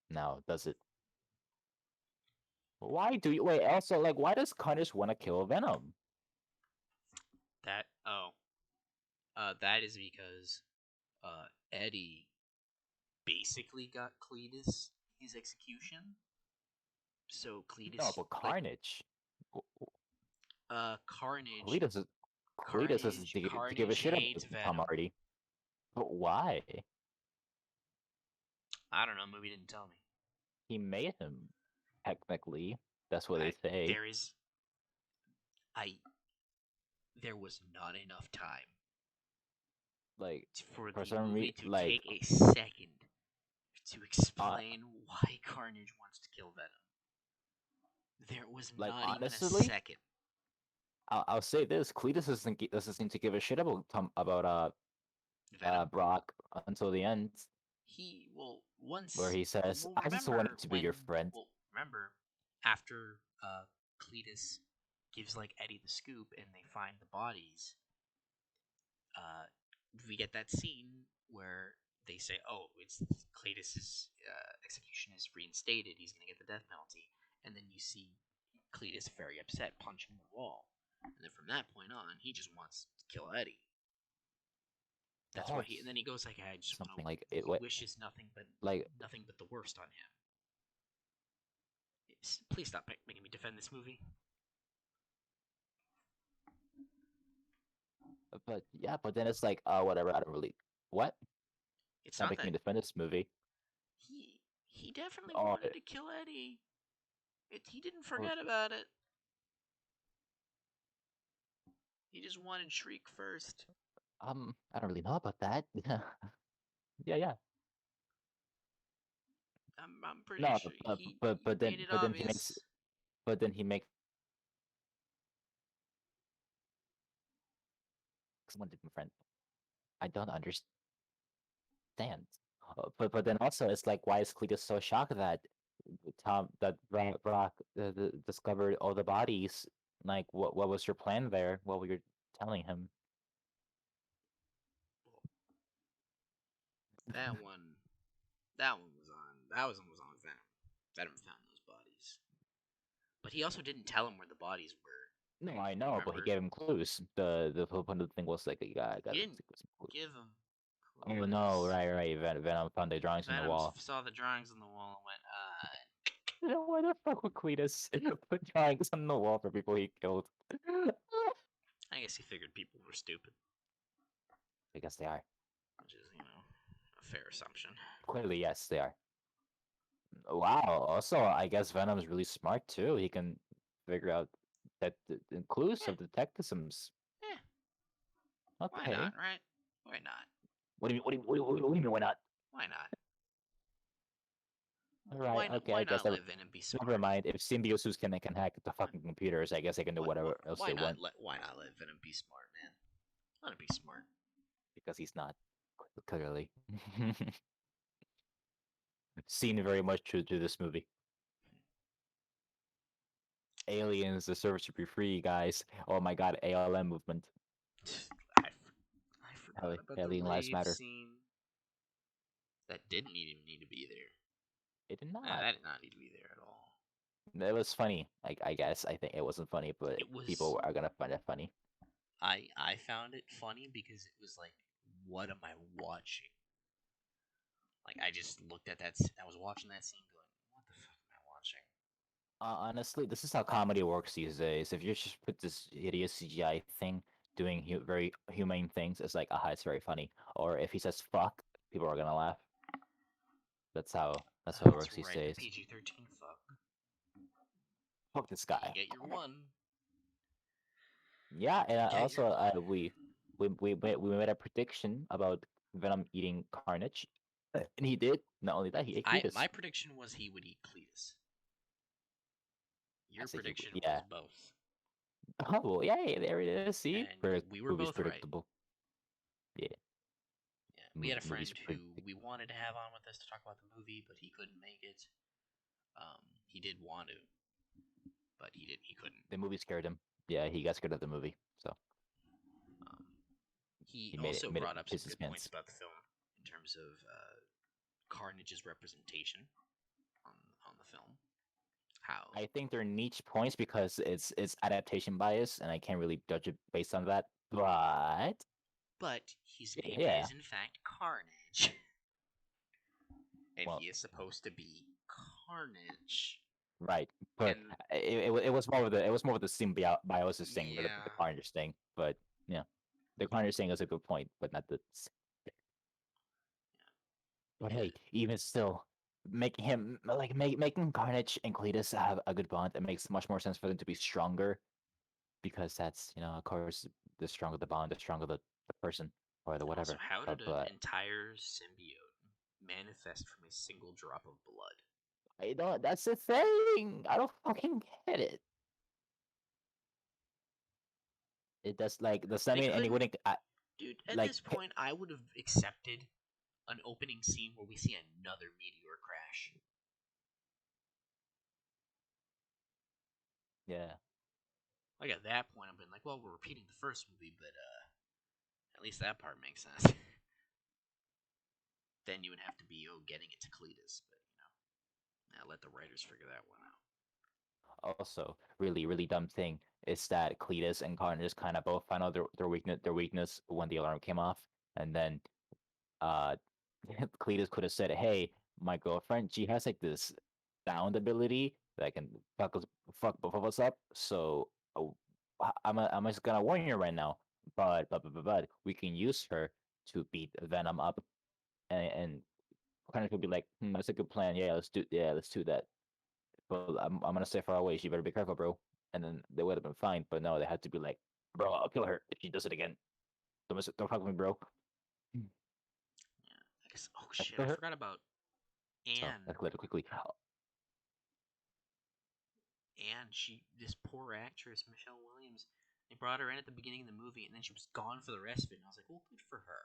now, does it? Why do you wait? Also, like, why does Carnage want to kill Venom? That is because Eddie basically got Cletus his execution. So No, Cletus but like Carnage. Carnage Cletus is Cletus is to give a Carnage shit about hates Tom Venom. Hardy. But why? I don't know. Movie didn't tell me. He made him. Technically, that's what they I say. there is I there was not enough time Like for for the some movie reason, to like take a second to uh, explain why Carnage wants to kill Venom. There was like not even a honestly, second. I'll say this: Cletus doesn't seem to give a shit about Venom. Brock until the end, He well where once he says, well "I just wanted to be your friend." remember after Cletus gives like Eddie the scoop and they find the bodies, uh, we get that scene where they say, "Oh, it's Cletus's execution is reinstated. He's gonna get the death penalty," and then you see Cletus very upset, punching the wall, and then from that point on, he just wants to kill Eddie. That's Oh, why he. And then he goes like, "I just want to." something like it. He wishes Like, nothing but the worst on him. Please stop making me defend this movie. but yeah, but then it's like, whatever. I don't really what. It's Stop not making that me defend this movie. he definitely Oh, wanted to kill Eddie. He didn't oh, forget about it. He just wanted Shriek first. I don't really know about that. Yeah, yeah. I'm pretty No, sure but he made it obvious. then he makes someone different friend. I don't understand. But then also it's like why is Cletus so shocked that Brock discovered all the bodies? Like what was your plan there? What were you telling him? Well, that one, that one was on Venom. Venom found those bodies, but he also didn't tell him where the bodies were. No, I know, but he Remember, gave him clues. The whole point of the thing was like, yeah, I he got didn't some clues. give him Oh no, clues. right. Venom found the drawings on the Venom wall. saw the drawings on the wall and went, Why the fuck would Cletus put drawings on the wall for people he killed? I guess he figured people were stupid, I guess they are. which is, a fair assumption. Clearly, yes, they are. Wow. Also, I guess Venom's really smart too. He can figure out that the clues Yeah, of detectivisms. yeah. Why Okay. not, right? Why not? What do you mean? What do you mean? Why not? Why not? All right. Why not? Okay. Why I guess not let Venom be never smart? mind. If symbiosis can hack the Why, fucking computers, I guess they can do whatever else why they not want let Venom be smart, man? Let him be smart. because he's not clearly. Seen very much to this movie. Aliens, the service should be free, guys. Oh my god, ALM movement. I forgot about the Alien lives rave matter. scene. That didn't even need to be there. It did Nah, not. that did not need to be there at all. It was funny. I guess I think it wasn't funny, but It was. people are gonna find it funny. I found it funny because it was like, what am I watching? Like I just looked at that. I was watching that scene, going, what the fuck am I watching? Honestly, this is how comedy works these days. If you just put this hideous CGI thing doing very humane things, it's like, aha, it's very funny. Or if he says fuck, people are gonna laugh. That's how it That's works these right. The days. PG-13 fuck. Fuck this You guy. get your one. Yeah, and You get your also one. we made a prediction about Venom eating Carnage, and he did. Not only that, he ate My Cletus. prediction was he would eat Cletus. I Your say prediction was yeah. both, Oh well, yeah, there it is. See, and we were movie's both right. predictable. Yeah, Yeah, we had a movie's friend who predictable. we wanted to have on with us to talk about the movie, but he couldn't make it. He did want to, but he couldn't. The movie scared him. Yeah, he got scared of the movie, so Um, he he also made it brought up some piss his good points pants. about the film in terms of Carnage's representation on on the film. How, I think they're niche points because it's adaptation bias, and I can't really judge it based on that. But but his name yeah, is in fact Carnage, and well, he is supposed to be Carnage. right. But And it was more of the symbiosis thing, the yeah, Carnage thing. But yeah, the Carnage thing is a good point, but not the. But yeah, hey, even still, making him making Carnage and Cletus have a good bond, it makes much more sense for them to be stronger because that's of course, the stronger the bond, the stronger the person or the also, whatever. how did an But entire symbiote manifest from a single drop of blood? I don't. That's the thing. I don't fucking get it. It does does that They mean any couldn't, wouldn't dude. At like this point, I would have accepted an opening scene where we see another meteor crash. yeah. Like at that point, I've been like, well, we're repeating the first movie, but at least that part makes sense. Then you would have to be getting it to Cletus, but now let the writers figure that one out. Also, really dumb thing is that Cletus and Carnage kind of both found out their weakness when the alarm came off, and then uh Cletus could have said, "Hey, my girlfriend, she has like this sound ability that can fuck both of us up. So I'm just gonna warn you right now. But we can use her to beat Venom up, and Carnage would be like, that's a good plan. Let's do that. But I'm gonna stay far away. So you better be careful, bro." And then they would have been fine. But no, they had to be like, "Bro, I'll kill her if she does it again. Don't fuck with me, bro." Yeah, I guess. Oh I shit, kill I her. forgot about So And let's let it quickly. this poor actress Michelle Williams, they brought her in at the beginning of the movie, and then she was gone for the rest of it. And I was like, well, good for her.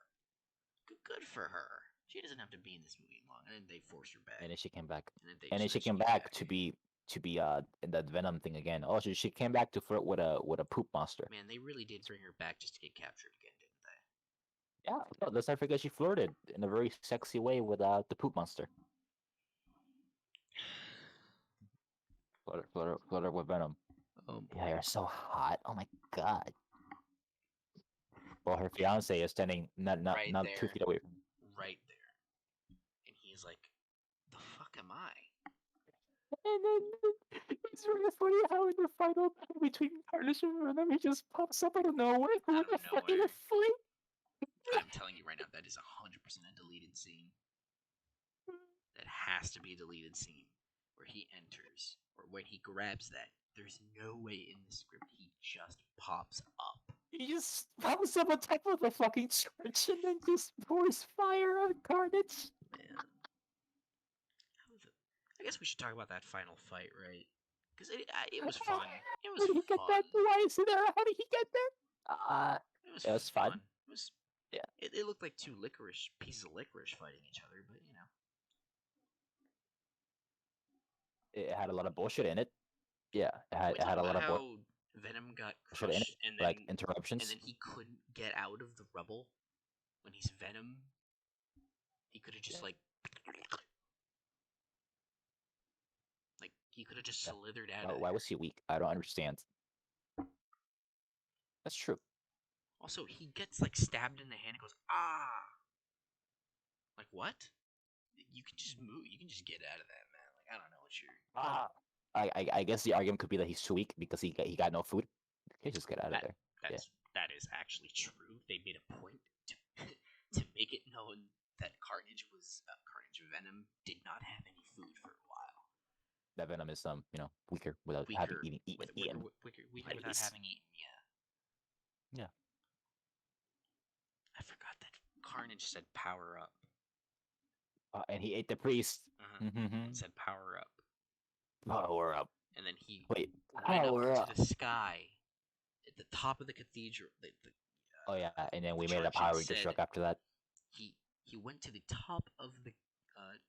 Good for her. She doesn't have to be in this movie long. And then they forced her back. And then she came back. And then they And then she came back to be in that Venom thing again. Oh, she came back to flirt with a poop monster. Man, they really did bring her back just to get captured again, didn't they? Yeah, no, let's not forget she flirted in a very sexy way with the poop monster. Flirt with Venom. Oh boy. Yeah, you're so hot. Oh my god. Well, her fiance is standing not Right 2 there. feet away. Right there. And he's like, the fuck am I? And then it's really funny how in the final battle between Carnage and Venom, he just pops up out of nowhere with a fucking nowhere. fight. I'm telling you right now, that is 100% a deleted scene. That has to be a deleted scene where he enters, or when he grabs that. There's no way in the script he just pops up. He just pops up on top of the fucking church and then just pours fire on Carnage. Man. I guess we should talk about that final fight, right? Because it was fun. It was How did he get that? Why is he there? How did he get there? It was fun. It was. Yeah. It looked like two pieces of licorice fighting each other, but you know. It had a lot of bullshit in it. Yeah, it had a lot of how Venom got bullshit in it, crushed and then like interruptions. and then he couldn't get out of the rubble when he's Venom. He could have just like he could have just slithered out. Why was he weak? I don't understand. That's true. Also, he gets like stabbed in the hand and goes, ah. Like what? You can just move. You can just get out of that, man. Like I don't know what you're. I guess the argument could be that he's too weak because he got no food. He just get out of there. That is actually true. They made a point to make it known that Carnage Venom did not have any food for a while. That Venom is weaker without having eaten. Weaker without having eaten. Yeah. I forgot that Carnage said power up. And he ate the priest. And said power up. Power up. And then he went up into the sky at the top of the cathedral. Oh yeah, and then we made a Power Ranger truck after that. He went to the top of the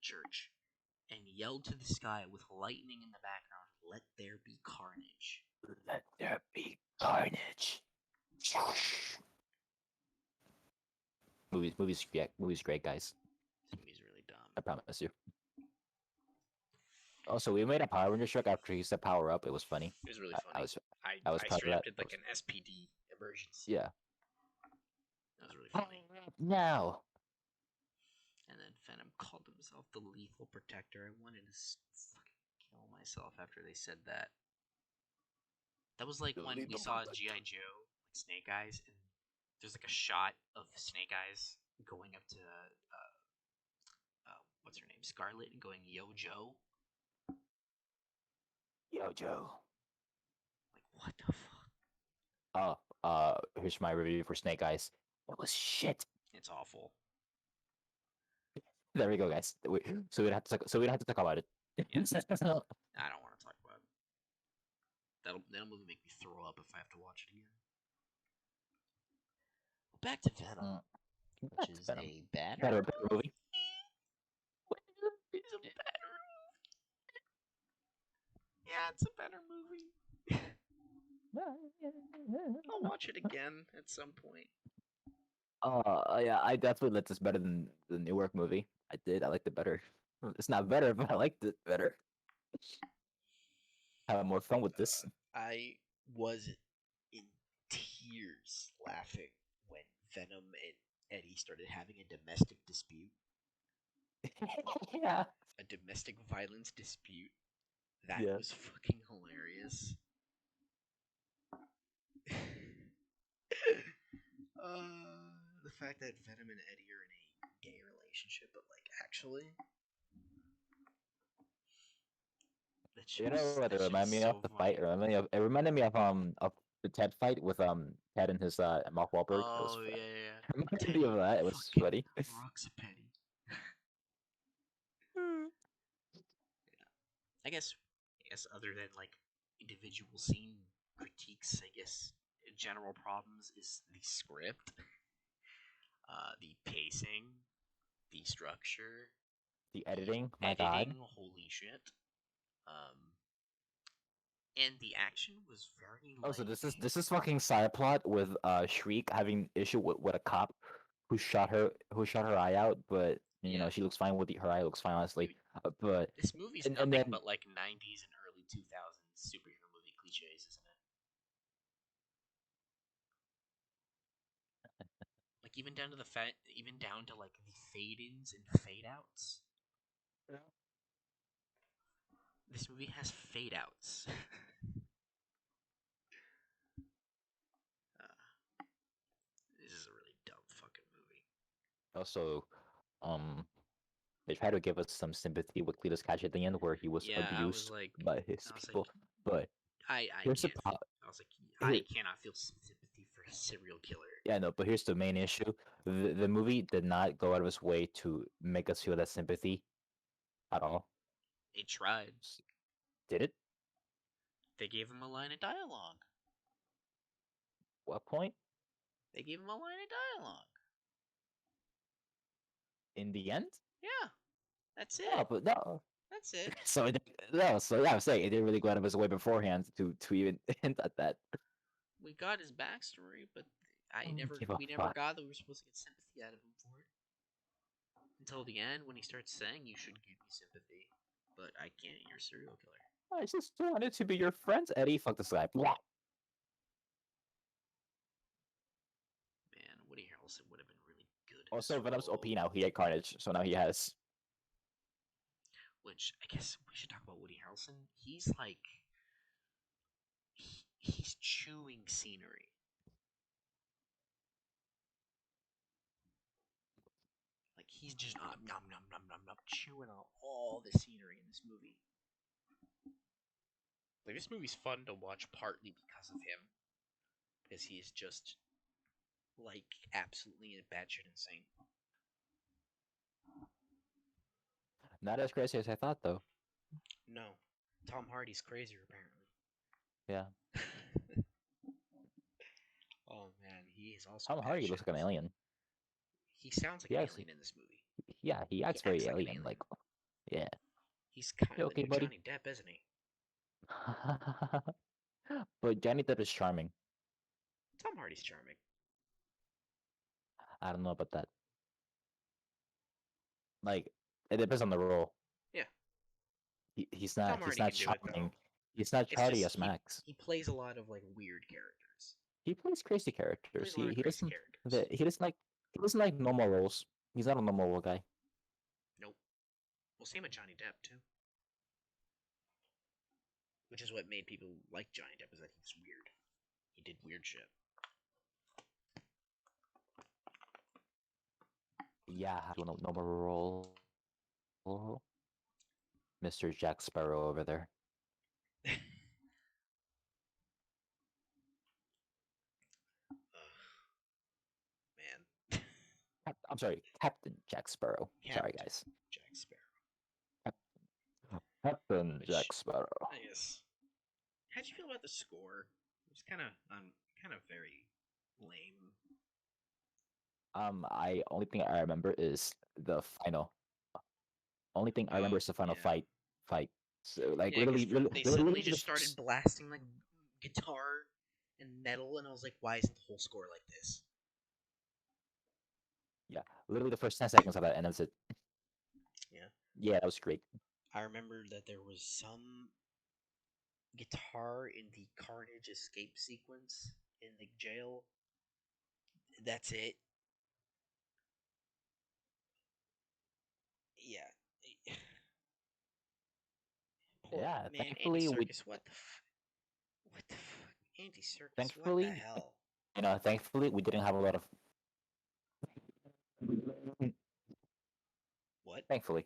church and yelled to the sky with lightning in the background, "Let there be carnage." Let there be carnage. Movie's great, guys. This movie's really dumb. I promise you. Also, we made a Power Ranger truck after he said power up. It was funny. It was really funny. I was proud of that. Did like an SPD emergency. Yeah. That was really funny. Now. And then Venom called himself the Lethal Protector. I wanted to fucking kill myself after they said that. That was like when we saw G.I. Joe, like Snake Eyes, and there's like a shot of Snake Eyes going up to what's her name, Scarlet, and going, "Yo, Joe." Yo, Joe. Like, what the fuck? Here's my review for Snake Eyes. It was shit. It's awful. There we go, guys. So we don't have to talk about it. Yes. I don't want to talk about it. That'll movie make me throw up if I have to watch it again. Well, back to Venom, which is Venom. a better movie. It's a better movie. Yeah, it's a better movie. I'll watch it again at some point. Yeah, I definitely liked this better than the Newark movie. I did. I liked it better. It's not better, but I liked it better. I had more fun with this. I was in tears laughing when Venom and Eddie started having a domestic dispute. Yeah. A domestic violence dispute. That was fucking hilarious. The fact that Venom and Eddie are in a gay relationship, but like actually, what it reminded me of the fight. It reminded me of the Ted fight with Ted and his Mark Wahlberg. Oh yeah. It reminded me of that. It was funny. Roxapetty. guess other than like individual scene critiques, I guess general problems is the script, the pacing, the structure, The the editing, my editing. god. Holy shit! Um, and the action was very Oh, so like this is fucking side plot with Shriek having issue with a cop who shot her eye out, but yeah. she looks fine with her eye looks fine I honestly. mean, But this movie's and nothing then but like '90s and early 2000s superhero movie cliches, isn't it? Like even down to like the fade-ins and fade-outs. This movie has fade-outs. This is a really dumb fucking movie. also um they try to give us some sympathy with Cletus Catch at the end where he was Yeah, abused by his I was like, people. But I here's the can't. pro- I was like, I here, cannot feel sympathy for a serial killer. yeah, no, but here's the main issue. The movie did not go out of its way to make us feel that sympathy at all. They tried. Did it? They gave him a line of dialogue. What point? They gave him a line of dialogue. In the end? Yeah, that's No, it. but no. That's it. So no, so yeah, I'm saying it didn't really go out of its way beforehand to even hint at that. We got his backstory, but Give a we never fuck. got that we were supposed to get sympathy out of him for it until the end when he starts saying you should give me sympathy, but I can't. You're a serial killer. I just wanted to be your friends, Eddie. Fuck this guy. Blah. Man, Woody Harrelson would have been really good in this Also, Venom's OP role. now. He had Carnage, so now he has. Which I guess we should talk about Woody Harrelson. He's like he's chewing scenery. Like he's just nom nom nom nom nom chewing on all the scenery in this movie. Like this movie's fun to watch partly because of him, because he is just like absolutely batshit insane. Not as crazy as I thought, though. No, Tom Hardy's crazier apparently. Yeah. Oh man, he is also Tom Hardy batshit looks like an insane. alien. He sounds like He an acts, alien in this movie. yeah, he He acts acts very like an alien. Like, alien. yeah. He's kind You of the okay, new buddy? Johnny Depp, isn't he? But Johnny Depp is charming. Tom Hardy's charming. I don't know about that. Like, it depends on the role. Yeah, He's not. Tom He's Hardy not can do it though. charming. He's not It's Charlie just as Max. he plays a lot of like weird characters. He plays crazy He plays characters. a lot of He crazy doesn't. characters. He doesn't like normal roles. He's not a normal role guy. Nope. Well, same with Johnny Depp too. Which is what made people like Johnny Depp is that he was weird. He did weird shit. Yeah, do a normal role. Mr. Jack Sparrow over there. Man. I'm sorry, Captain Jack Sparrow. Sorry, Captain guys. Jack Sparrow. Captain Jack Which Sparrow. I guess. How'd you feel about the score? It was kind of very lame. I only thing I remember is the final. Only thing I remember Oh is the final yeah, fight. So like yeah, because literally, they literally suddenly the just started first, blasting like guitar and metal, and I was like, why isn't the whole score like this? yeah, literally the first 10 seconds of that, and that's it. Yeah, Yeah, that was great. I remember that there was some guitar in the Carnage escape sequence in the jail. That's it. Yeah. Poor Yeah, man, Andy thankfully we Circus. What the fuck, Andy Circus? What the thankfully hell? thankfully we didn't have a lot of. What? Thankfully,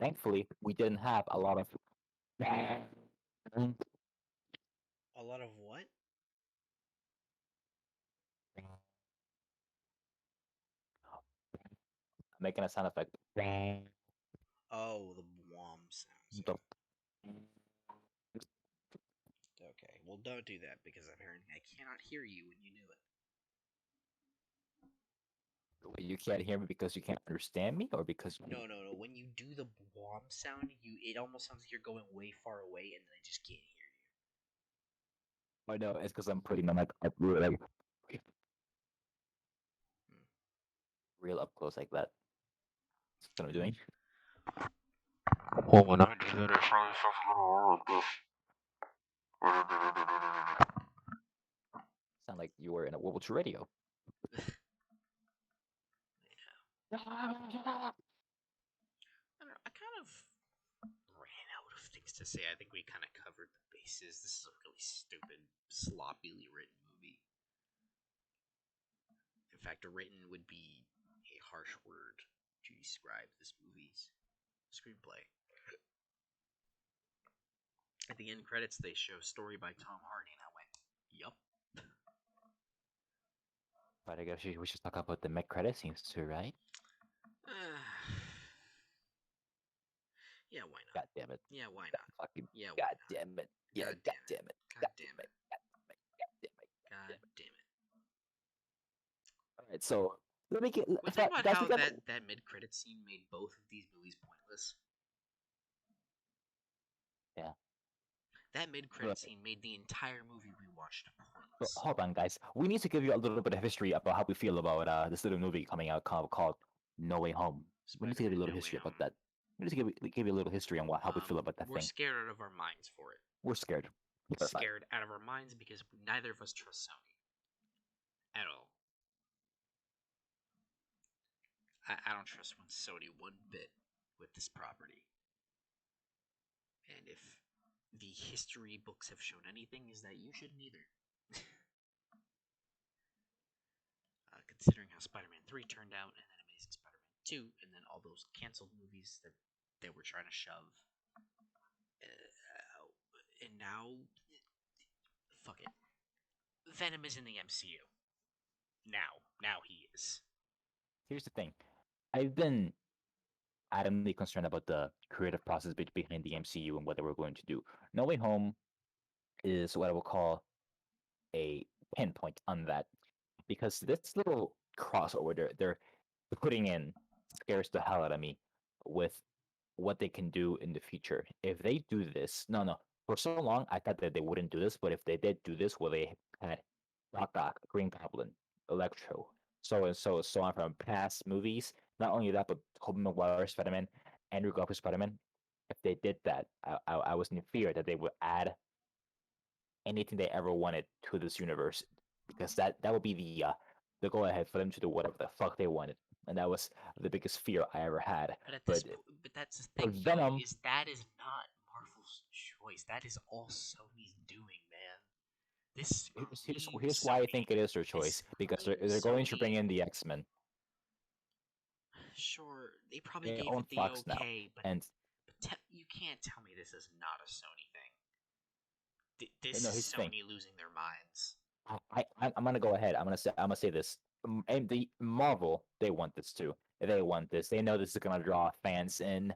thankfully we didn't have a lot of. A lot of what? Making a sound effect. Oh, the Wom sounds. The Yeah. Okay, well, don't do that because apparently I cannot hear you when you do it. You can't hear me because you can't understand me, or because No, no, no. When you do the womp sound, it almost sounds like you're going way far away, and then I just can't hear I know it's because I'm putting my mic up real, you. Hmm. real up close like that. That's what I'm doing. Well, when I do that, it probably sounds a little Sound like you were in a World War II radio. I don't know. I kind of ran out of things to say. I think we kind of covered the bases. This is a really stupid, sloppily written movie. In fact, written would be a harsh word to describe this movie's screenplay. At the end credits, they show story by Tom Hardy, and I went, "Yup." But I guess we should talk about the mid credit scenes too, right? Yeah, why not? God damn it. Yeah, why God not? fucking Yeah, why God not? damn it. Yeah, God God damn it. damn it. God God damn damn it. it. God damn it. God damn it. God God damn it. damn it. Alright, so let me get Want to talk about guys how we got that mid credit scene made both of these movies pointless? yeah. That mid credit scene made the entire movie we watched So pointless. hold on, guys. We need to give you a little bit of history about how we feel about this little movie coming out called No Way Home. We need to give you a Spider-Man little No Way history about Home. that. We need to give you a little history on how we feel about that We're thing. scared out of our minds for it. We're scared. Terrified. Scared out of our minds because neither of us trust Sony at all. I don't trust Sony one bit with this property. And if the history books have shown anything, is that you shouldn't either. Considering how Spider-Man 3 turned out, and then Amazing Spider-Man 2, and then all those canceled movies that they were trying to shove. And now, fuck it. Venom is in the MCU. Now he is. Here's the thing. I've been adamantly concerned about the creative process behind the MCU and what they were going to do. No Way Home is what I will call a pinpoint on that because this little crossover they're putting in scares the hell out of me with what they can do in the future. If they do this, no, for so long I thought that they wouldn't do this, but if they did do this, well, they had Doc, Green Goblin, Electro, so on from past movies. Not only that, but Tobey Maguire's Spider-Man, Andrew Garfield's Spider-Man. If they did that, I was in fear that they would add anything they ever wanted to this universe because that would be the go ahead for them to do whatever the fuck they wanted, and that was the biggest fear I ever had. But at this But point, but that's the for thing, Joey, Venom, is that is not Marvel's choice. That is all Sony's doing, man. This here's screams why I think Sony. it is their This choice because screams they're going to bring Sony. in the X-Men. Sure, they probably They gave own it the Fox now, okay, but and you can't tell me this is not a Sony thing. This no, is here's the thing. Sony losing their minds. I'm gonna go ahead. I'm gonna say this. And the Marvel, they want this too. They want this. They know this is gonna draw fans in,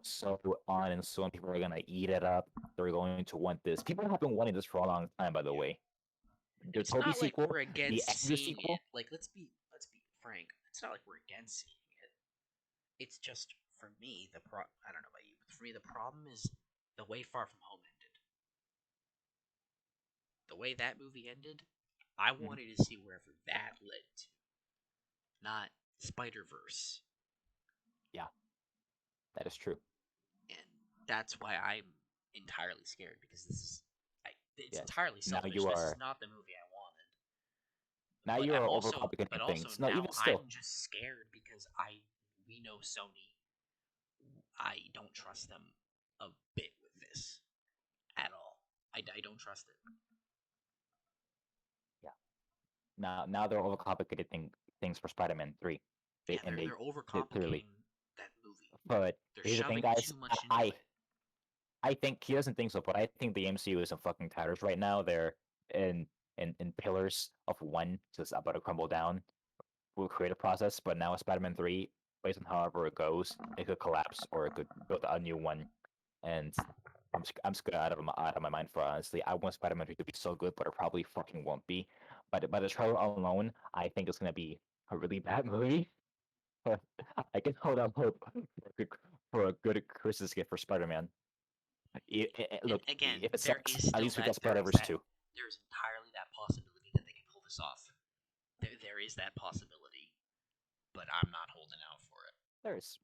so on and so on. People are gonna eat it up. They're going to want this. People have been wanting this for a long time, by the Yeah. way. And The it's Toby not like sequel, we're the against Andrew seeing it. sequel. Like let's be frank. It's not like we're against seeing it. It's just for me I don't know about you, but for me the problem is the way Far From Home ended. The way that movie ended, I Mhm. wanted to see wherever that led to, not Spider Verse, Yeah, that is true. and that's why I'm entirely scared because it's Yes. entirely Now selfish. you This is are not the movie I wanted. now But you I'm are also but overcomplicating also things. No, now even still, I'm just scared because I we know Sony. I don't trust them a bit with this at all. I don't trust it. yeah. Now they're overcomplicating things for Spider-Man 3. Yeah, And they're they clearly. overcomplicating that movie. But They're here's the thing, shoving guys. too much into it. I think he doesn't think so, but I think the MCU is in fucking tatters right now. They're in in pillars of one, just about to crumble down with creative process. But now Spider-Man 3, based on however it goes, it could collapse or it could build a new one. And I'm scared out of my mind for honestly. I want Spider-Man 3 to be so good, but it probably fucking won't be. But by the trailer alone, I think it's gonna be a really bad movie. But I can hold out hope for a good Christmas gift for Spider-Man. And Look, again, if it there sucks, is at still least we got there is Spider-Verse that 2. there is entirely that possibility that they can pull this off. There is that possibility, but I'm not holding out for it. There's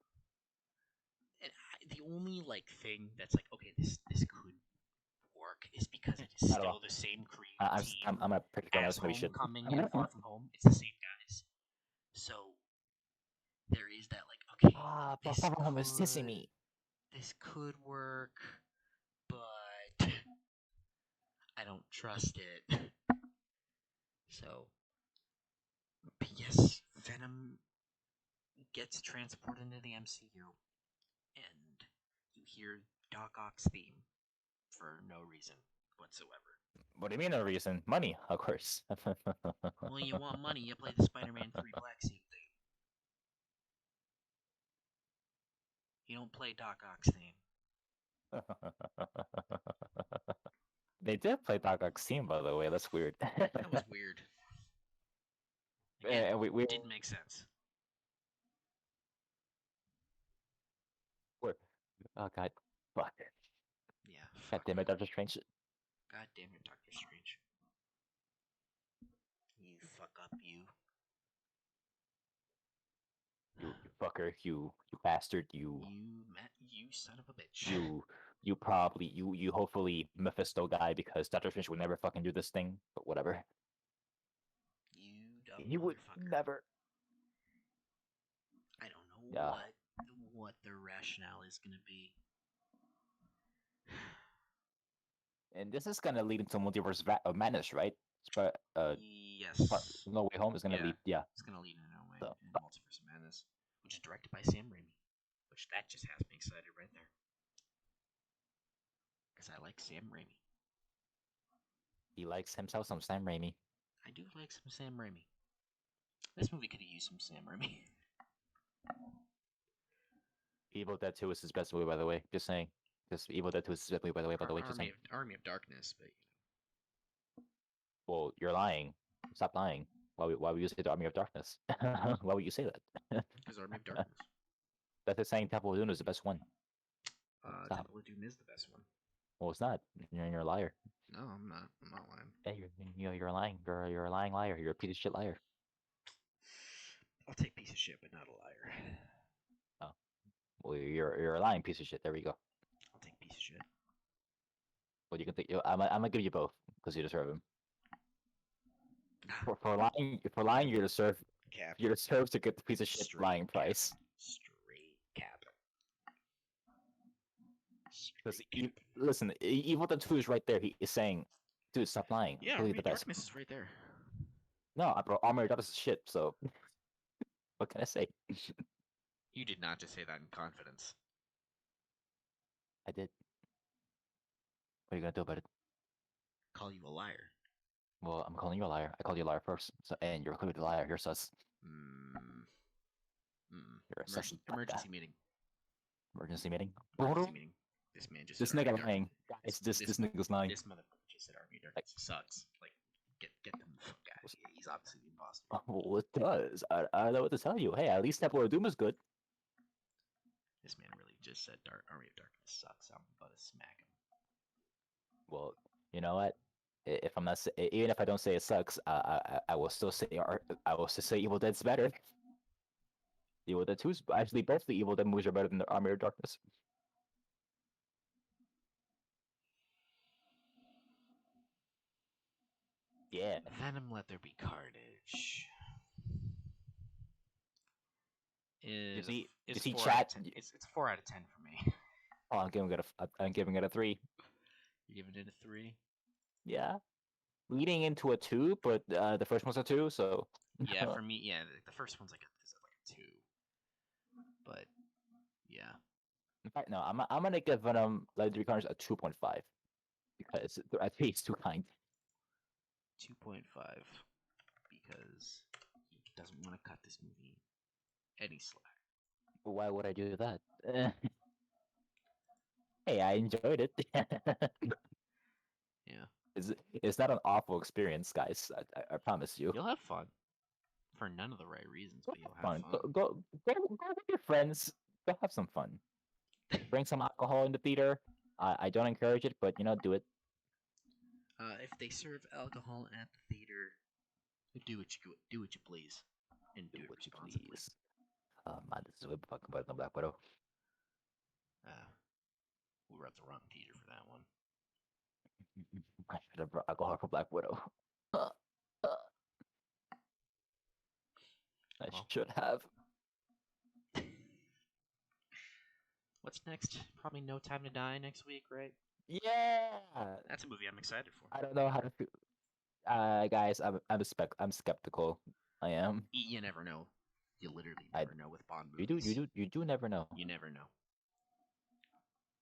And the only like thing that's like, okay, this could work is because it is not at still all. the same creative I'm team gonna predict right now as it's gonna be shit. Homecoming and Far From Home. It's the same guys, so there is that like, okay, Far From Home is dissing me. this could work, but I don't trust it. So, but yes, Venom gets transported into the MCU, and you hear Doc Ock's theme for no reason whatsoever. What do you mean no reason? Money, of course. Well, you want money, you play the Spider-Man 3 Black Suit theme. You don't play Doc Ock's theme. They did play Doc Ock's theme, by the way. That's weird. That was weird. Again, we didn't make sense. oh god, fuck. Yeah, God fuck. damn it, Doctor Strange. God damn it, Doctor Strange. You fuck up, you. You fucker, you bastard, you son of a bitch. you hopefully Mephisto guy because Doctor Strange would never fucking do this thing, but whatever. You dumb He would motherfucker. never. I don't know Yeah. what their rationale is gonna be. And this is gonna lead into Multiverse of Madness, right? Yes. No Way Home is gonna lead. Yeah. It's gonna lead into No Way So, in Multiverse of Madness, which is directed by Sam Raimi, which that just has me excited right there. Because I like Sam Raimi. he likes himself some Sam Raimi. I do like some Sam Raimi. This movie could have used some Sam Raimi. Evil Dead 2 is his best movie, by the way. Just saying. Just Evil Dead 2 is his best movie, by the way. Just saying. Army of Darkness, but Well, you're lying. Stop lying. Why would you say the Army of Darkness? Why would you say that? Because Army of Darkness. That's like saying Temple of Doom is the best one. Temple of Doom is the best one. Well, it's not. You're a liar. No, I'm not. I'm not lying. Yeah, you're lying. You're a lying liar. You're a piece of shit liar. I'll take piece of shit, but not a liar. Oh, well, you're a lying piece of shit. There we go. I'll take piece of shit. Well, you can think. I'm gonna give you both because you deserve them. For lying, you deserve. Cap. You deserve to get the piece of shit Straight lying cap. price. Straight cap. Because listen, Evil Dead 2 is right there. He is saying, "Dude, stop lying. Yeah, Really Army the of best." Darkness is right there. No, bro, Armor of Darkness is shit. So, what can I say? You did not just say that in confidence. I did. What are you gonna do about it? Call you a liar. Well, I'm calling you a liar. I called you a liar first, so and you're clearly the liar. You're sus. You're a sus. Emergency meeting. Emergency meeting. Emergency meeting. This man just. This said nigga lying. Guys, this nigga's lying. This motherfucker just said Army of Darkness sucks. Like, get them the fuck out of here. He's obviously the imposter. Well, it does. I don't know what to tell you. Hey, at least Temple of Doom is good. This man really just said Army of Darkness sucks. I'm about to smack him. Well, you know what? If I'm not, even if I don't say it sucks, I will still say Evil Dead's better. Evil Dead 2's actually both the Evil Dead movies are better than the Army of Darkness. Yeah. Venom, Let There Be Carnage. It's 4 out of 10. It's 4 out of 10 for me. Oh, I'm giving it a 3. You're giving it a 3? Yeah. Leading into a 2, but the first one's a 2, so. Yeah, for me, yeah, the first one's like a 2. But yeah. In fact, no, I'm gonna give Venom Let There Be Carnage a 2.5 because I think it's too kind. 2.5 because he doesn't want to cut this movie any slack. Why would I do that? Hey, I enjoyed it. Yeah, It's not an awful experience, guys. I promise you. you'll have fun for none of the right reasons, Go but have you'll have fun. fun. Go with your friends. Go have some fun. Bring some alcohol in the theater. I don't encourage it, but do it. If they serve alcohol at the theater, do what you please, and Do do it what you responsibly. please. Man, this is way fucking better than Black Widow. Uh, we were at the wrong theater for that one. I should have brought alcohol for Black Widow. I Well, should have. what's next? Probably No Time to Die next week, right? Yeah. That's a movie I'm excited for. I don't know how to feel. Guys, I'm skeptical. I am. You never know. You literally I never know with Bond you do you movies. do you do never know. You never know.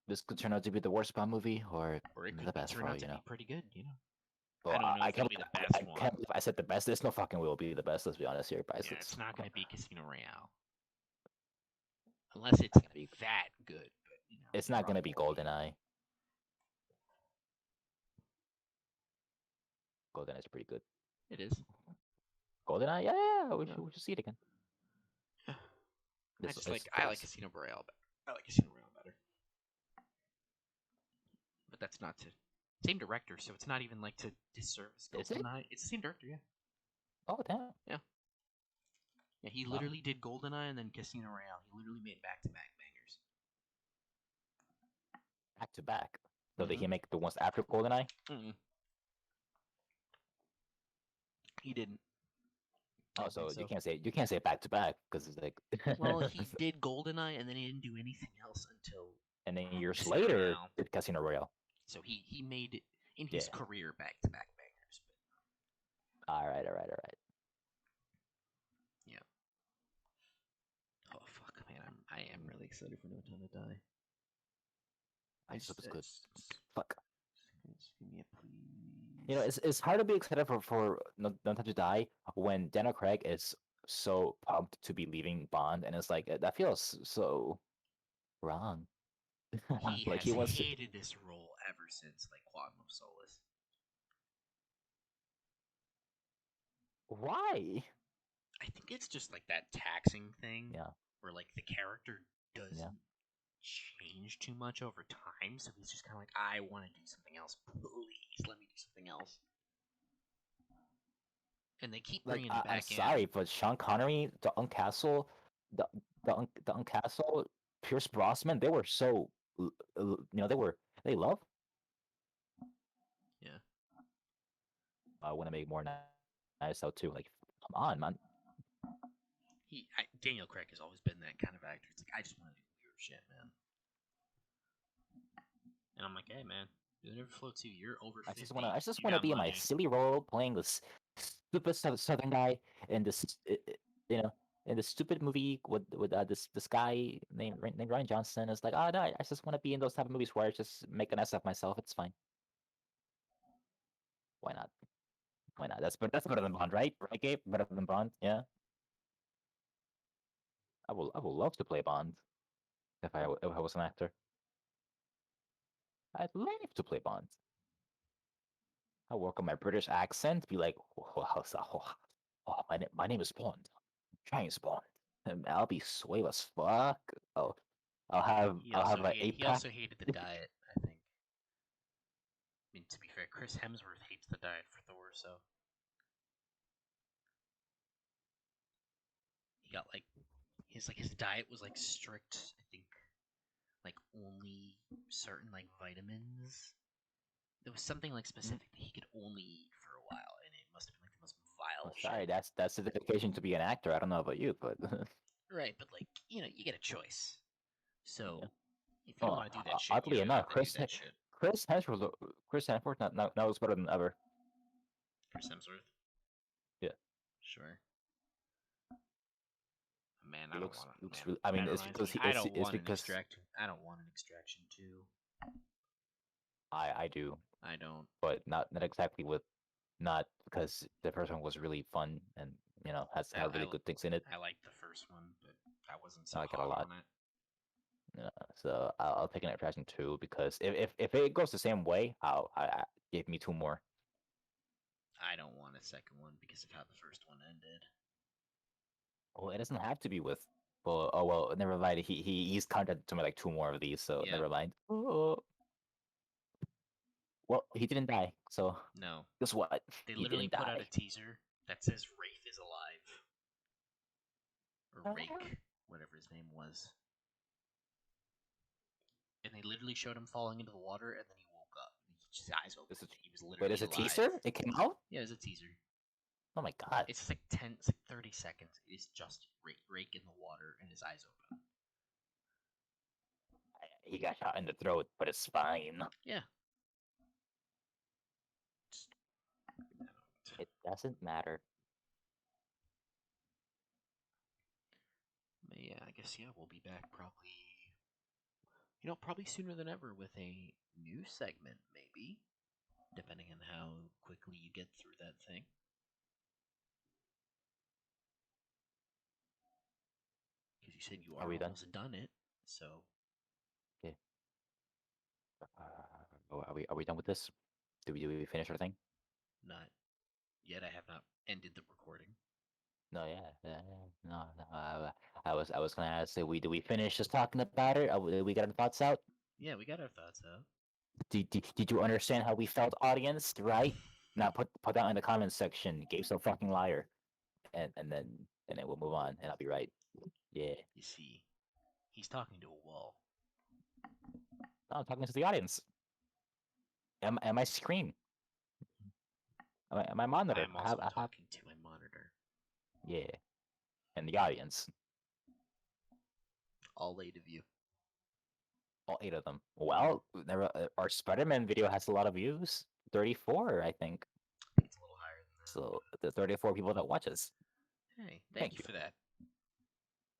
This could turn out to be the worst Bond movie or Or it the could be best for turn all out you to know. be pretty good, you know? I Well, don't know I if it'll can't be the I best can't one. believe I said the best. There's no fucking way it'll be the best. Let's be honest here, guys. Yeah, it's not Come going on. to be Casino Royale. Unless it's Not gonna be. that good. But, It's it not gonna probably be won't be. GoldenEye. GoldenEye's pretty good. It is. GoldenEye, yeah. We Yeah. should we should see it again. This is I like classic. Casino Royale better. I like Casino Royale better. But that's not to same director, so it's not even like to disservice Is it? GoldenEye. It's the same director, yeah. Oh damn. Yeah. Yeah, he Wow. literally did GoldenEye and then Casino Royale. He literally made back-to-back bangers. Back to back. So did Mm-hmm. he make the ones after GoldenEye? Mm-mm. He didn't. I Oh, don't think so so. you can't say back to back because it's like. Well, he did GoldenEye and then he didn't do anything else until And then years Casino later, Royale. did Casino Royale. So he made in his Yeah. career back-to-back bangers. But All right. yeah. Oh fuck, man! I am really excited for No Time to Die. I just hope it's good. It's Fuck. just give me a please. It's hard to be excited for No Time to Die when Daniel Craig is so pumped to be leaving Bond, and it's like that feels so wrong. He Like has he wants to. hated this role ever since like Quantum of Solace. Why? I think it's just like that taxing thing Yeah, where like the character yeah. doesn't change too much over time, so he's just kind of like, I want to do something else. Please let me do something else. And they keep Like bringing him I'm back in. sorry, but Sean Connery, the Uncastle, the Uncastle, Pierce Brosnan, they were so they love. Yeah, I want to make more nice out too. Like, come on, man. Daniel Craig has always been that kind of actor. It's like I just want to do weird shit, man. And I'm like, hey, man, you never float too. You're over 50. I just You wanna got be in my money. silly role playing this stupid Southern guy in this you know in this stupid movie with this guy named Ryan Johnson. It's like, oh no, I just want to be in those type of movies where I just make an ass of myself. It's fine. Why not? Why not? That's better than Bond, right? Right, Gabe? Better than Bond. Yeah. I will love to play Bond if I was an actor. I'd love to play Bond. I work on my British accent, be like, my name is Bond, James Bond, and I'll be swave as fuck. Oh, I'll have an eight He pack. also hated the diet. I think. I mean, to be fair, Chris Hemsworth hates the diet for Thor, so he got like his diet was like strict. I think like only certain like vitamins. There was something like specific that he could only eat for a while, and it must have been like the most I'm vile sorry, shit. that's the dedication to be an actor. I don't know about you, but Right, but like you get a choice. yeah. So if you don't Oh, want to do that shit, you oddly don't enough, have to do that shit. Chris Hemsworth now is better than ever. Chris Hemsworth, Yeah, sure. Man, he I don't want to. looks Man, really. I mean, that reminds me. it's because I don't want an extraction too. I do, I don't. but not exactly with not because the first one was really fun and has I had really good things in it. I liked the first one, but I wasn't I so like it a hot lot. on it. So I'll take an attraction 2 because if it goes the same way, I give me 2 more. I don't want a second one because of how the first one ended. Well, it doesn't have to be with. Well, oh well, never mind. He's contacted to me like 2 more of these, so Yeah. never mind. Oh. Well, he didn't die, so No. guess what? They He literally didn't put out a die. teaser that says Wraith is alive. Or Rake, whatever his name was. And they literally showed him falling into the water, and then he woke up. His eyes open. He was Wait, literally is a alive. teaser? It came out? Yeah, it's a teaser. Oh my god. It's like 10, it's like 30 seconds. It is just Rake in the water and his eyes open. He got shot in the throat, but it's fine. Yeah. It doesn't matter. But yeah, I guess we'll be back probably probably sooner than ever with a new segment, maybe. Depending on how quickly you get through that thing. Because you said you are almost done it, so. Okay. Are we done with this? Do we finish our thing? Not yet. I have not ended the recording. No, yeah. No. I was gonna ask, do we finish just talking about it? We got our thoughts out. Yeah, we got our thoughts out. Did you understand how we felt, audience? Right? Now put that in the comments section. Gabe's a fucking liar, and then we'll move on, and I'll be right. Yeah. You see, he's talking to a wall. No, I'm talking to the audience. Am my screen? Am I monitor? I'm also talking to my monitor. Yeah, and the audience. All 8 of you. All 8 of them. Well, our Spider-Man video has a lot of views. 34, I think. I think it's a little higher than that. So the 34 people that watch us. Hey, thank you for that.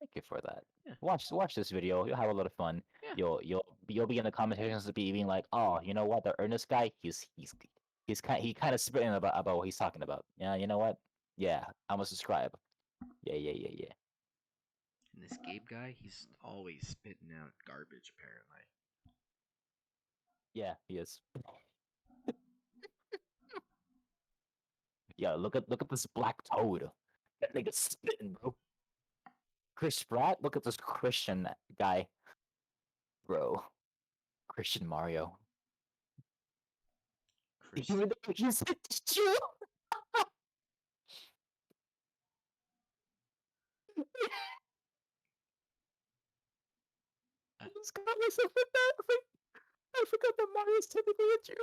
Thank you for that. Yeah. Watch this video. You'll have a lot of fun. Yeah. You'll be in the comment sections being like, oh, you know what, the Ernest guy, he kind of spitting about what he's talking about. Yeah, you know what? Yeah, I'm gonna subscribe. Yeah. And this Gabe guy, he's always spitting out garbage, apparently. Yeah, he is. Yeah, look at this black toad. That nigga's spitting, bro. Chris Pratt, look at this Christian guy. Bro. Christian Mario. Chris. He's true. I just got myself with that. I forgot that Mario's technically a Jew.